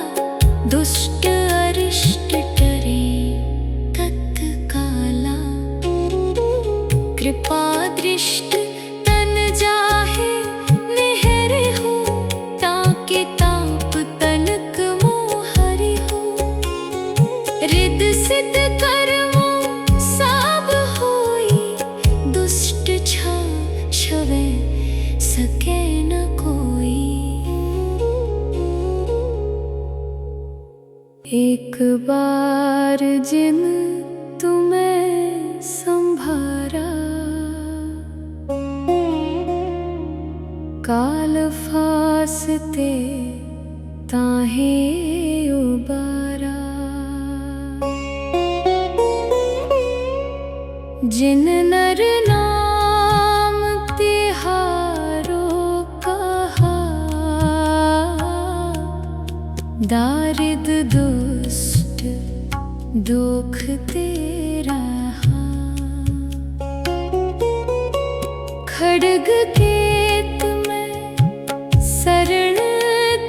दुष्ट अरिष्ट डरे तत्काला। कृपा दृष्ट तन जाहे निहरे हो, ताके ताप तनक मोहरि हो। रिद सिद्ध कर्मो सब होई, दुष्ट छवे सके न कोई। एक बार जिन तुम्हें संभारा, काल फासते ताहे उबारा। जिन नर नाम तिहारो कहा, दारिद दुष्ट दुख तेरा। खड्ग केत में शरण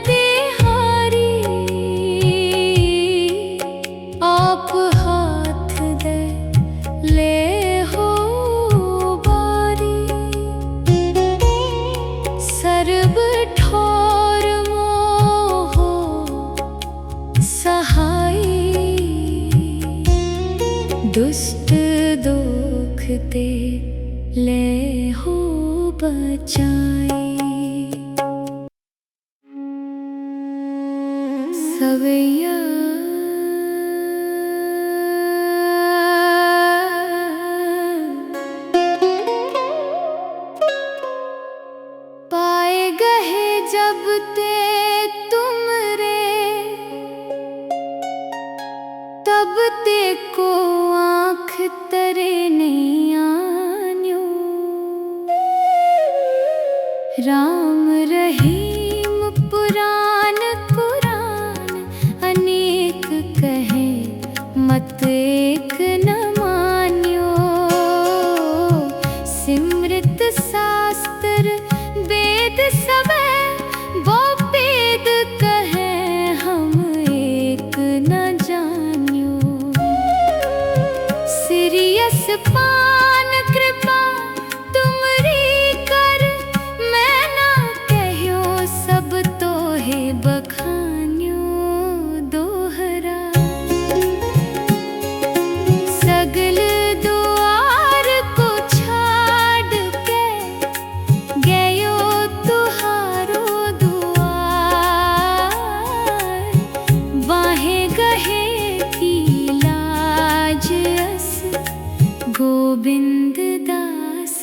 तिहारी, आप हाथ दे ले हो बारी। सर्ब ठोर मोह सहाई, दुष्ट दोखते ले हो बचाई। सवैया पाए गहे जब ते तुमरे, तब ते को आँख तरे नहीं आन्यो। राम रहीम पुराण कुरान अनेक कहे, मत एक न मान्यो। सिमृत शास्त्र वेद सबे वो वेद कहे, हम एक न जान्यो। सिरियस पान कृपा तुमरी कर, मैं ना कहो सब तो है बखान्यो दोहरा। सगल द्वार को छाड़ के गयो तुहारो दुआर। बाहे गहे की लाज अस, गोविंद दास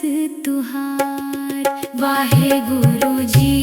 तुहार। वाहे गुरु जी।